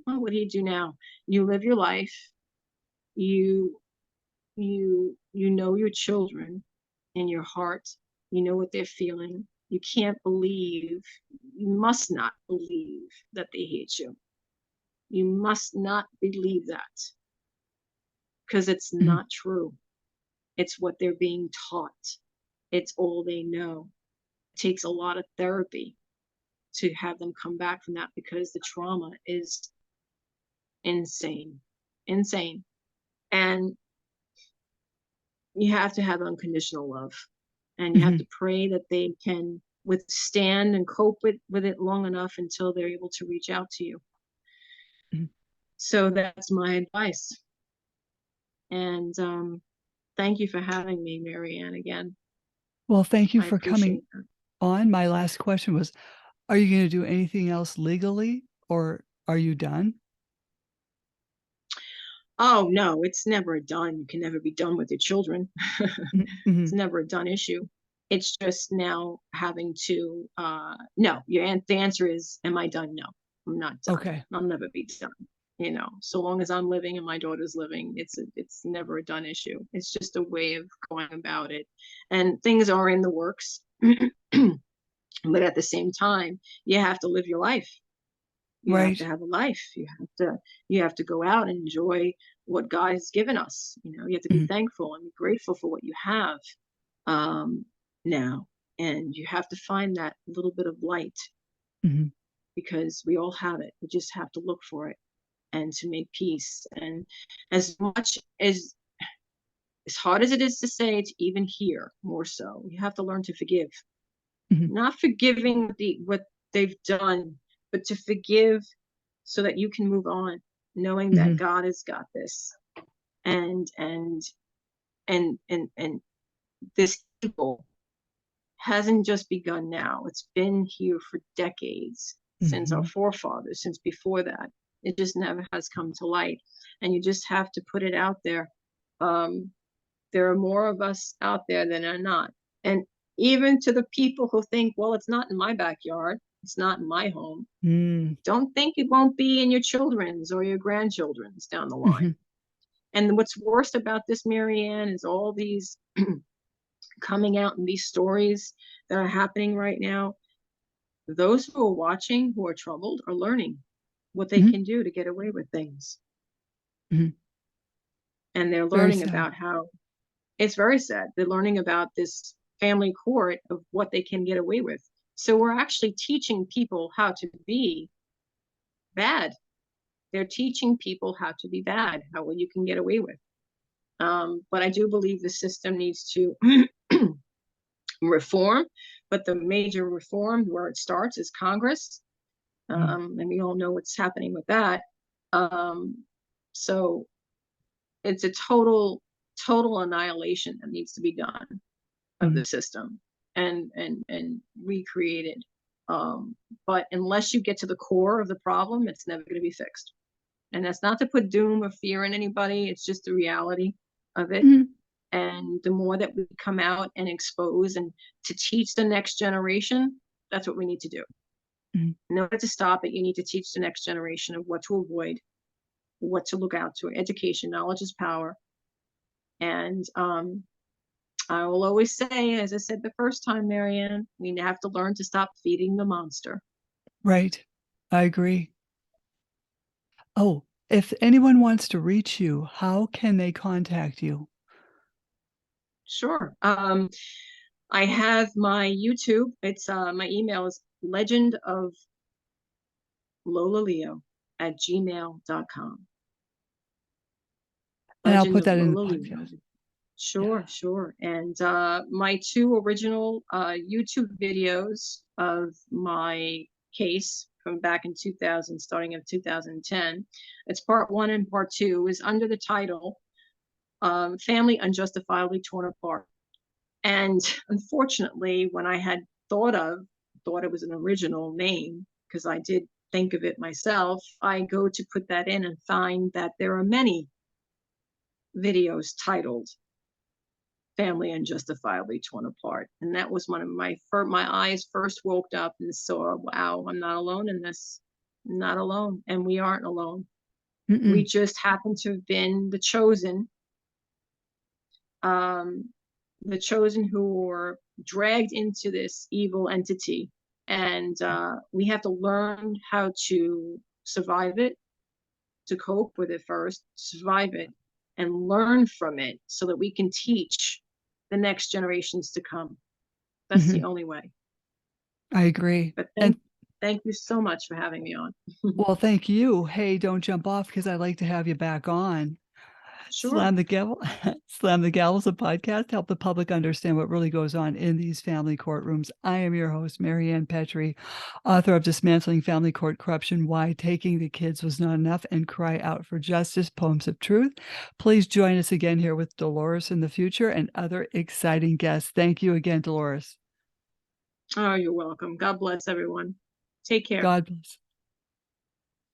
Speaker 2: Well, what do you do now? You live your life. You you know your children in your heart. You know what they're feeling. You can't believe, you must not believe that they hate you. You must not believe that, because it's
Speaker 1: Mhm.
Speaker 2: not true. It's what they're being taught. It's all they know. It takes a lot of therapy to have them come back from that, because the trauma is insane. Insane. And you have to have unconditional love. And you have
Speaker 1: Mhm.
Speaker 2: to pray that they can withstand and cope with it long enough until they're able to reach out to you.
Speaker 1: Mhm.
Speaker 2: So that's my advice. And thank you for having me, Marianne, again.
Speaker 1: Well, thank you
Speaker 2: I
Speaker 1: for coming
Speaker 2: appreciate that.
Speaker 1: on. My last question was, are you gonna do anything else legally, or are you done?
Speaker 2: Oh, no, it's never done. You can never be done with your children.
Speaker 1: Mhm.
Speaker 2: It's
Speaker 1: Mhm.
Speaker 2: never a done issue. It's just now having to, no, the answer is, am I done? No, I'm not done.
Speaker 1: Okay.
Speaker 2: I'll never be done. So long as I'm living and my daughter's living, it's never a done issue. It's just a way of going about it. And things are in the works. But at the same time, you have to live your life. You have to
Speaker 1: Right.
Speaker 2: have a life. You have to go out and enjoy what God has given us. You have to be
Speaker 1: Mhm.
Speaker 2: thankful and be grateful for what you have, um, now. And you have to find that little bit of light,
Speaker 1: Mhm.
Speaker 2: because we all have it. We just have to look for it, and to make peace. And as much as hard as it is to say, to even hear more so, you have to learn to forgive.
Speaker 1: Mhm.
Speaker 2: Not forgiving what they've done, but to forgive so that you can move on, knowing that
Speaker 1: Mhm.
Speaker 2: God has got this. And and and and and this evil hasn't just begun now. It's been here for decades, since our
Speaker 1: Mhm.
Speaker 2: forefathers, since before that. It just never has come to light. And you just have to put it out there. Um, there are more of us out there than are not. And even to the people who think, well, it's not in my backyard, it's not in my home,
Speaker 1: Mm.
Speaker 2: don't think it won't be in your children's or your grandchildren's down the line.
Speaker 1: Mhm.
Speaker 2: And what's worst about this, Marianne, is all these coming out in these stories that are happening right now. Those who are watching, who are troubled, are learning what they
Speaker 1: Mhm.
Speaker 2: can do to get away with things.
Speaker 1: Mhm.
Speaker 2: And they're
Speaker 1: Very
Speaker 2: learning
Speaker 1: sad.
Speaker 2: about how, it's very sad. They're learning about this family court of what they can get away with. So we're actually teaching people how to be bad. They're teaching people how to be bad, how well you can get away with. But I do believe the system needs to reform. But the major reform, where it starts, is Congress.
Speaker 1: Mm.
Speaker 2: And we all know what's happening with that. Um, so it's a total annihilation that needs to be done of the
Speaker 1: Mhm.
Speaker 2: system, and recreated. Um, but unless you get to the core of the problem, it's never going to be fixed. And that's not to put doom or fear in anybody. It's just the reality of it.
Speaker 1: Mhm.
Speaker 2: And the more that we come out and expose and to teach the next generation, that's what we need to do.
Speaker 1: Mhm.
Speaker 2: In order to stop it, you need to teach the next generation of what to avoid, what to look out to. Education, knowledge is power. And I will always say, as I said the first time, Marianne, we have to learn to stop feeding the monster.
Speaker 1: Right. I agree. Oh, if anyone wants to reach you, how can they contact you?
Speaker 2: Sure. I have my YouTube. It's my email is legend of lolaleo at gmail.com.
Speaker 1: And I'll
Speaker 2: Legend
Speaker 1: put
Speaker 2: of
Speaker 1: that in the
Speaker 2: Lola Leo.
Speaker 1: podcast.
Speaker 2: Sure,
Speaker 1: Yeah.
Speaker 2: sure. And my two original YouTube videos of my case from back in 2000, starting in 2010, it's part one and part two, is under the title Family Unjustifiably Torn Apart. And unfortunately, when I had thought it was an original name, because I did think of it myself, I go to put that in and find that there are many videos titled Family Unjustifiably Torn Apart. And that was one of my eyes first woke up and saw, wow, I'm not alone in this. I'm not alone. And we aren't alone. We
Speaker 1: Mm-mm.
Speaker 2: just happen to have been um, the chosen who were dragged into this evil entity. And we have to learn how to survive it, to cope with it first, survive it, and learn from it so that we can teach the next generations to come. That's the
Speaker 1: Mhm.
Speaker 2: only way.
Speaker 1: I agree.
Speaker 2: But
Speaker 1: And
Speaker 2: thank you so much for having me on.
Speaker 1: well, thank you. Hey, don't jump off because I'd like to have you back on.
Speaker 2: Sure.
Speaker 1: Slam the Gavel. Slam the Gavel is a podcast to help the public understand what really goes on in these family courtrooms. I am your host, Marianne Petrie, author of Dismantling Family Court Corruption, Why Taking the Kids Was Not Enough, and Cry Out for Justice, Poems of Truth. Please join us again here with Dolores in the future and other exciting guests. Thank you again, Dolores.
Speaker 2: Oh, you're welcome. God bless everyone. Take care.
Speaker 1: God bless.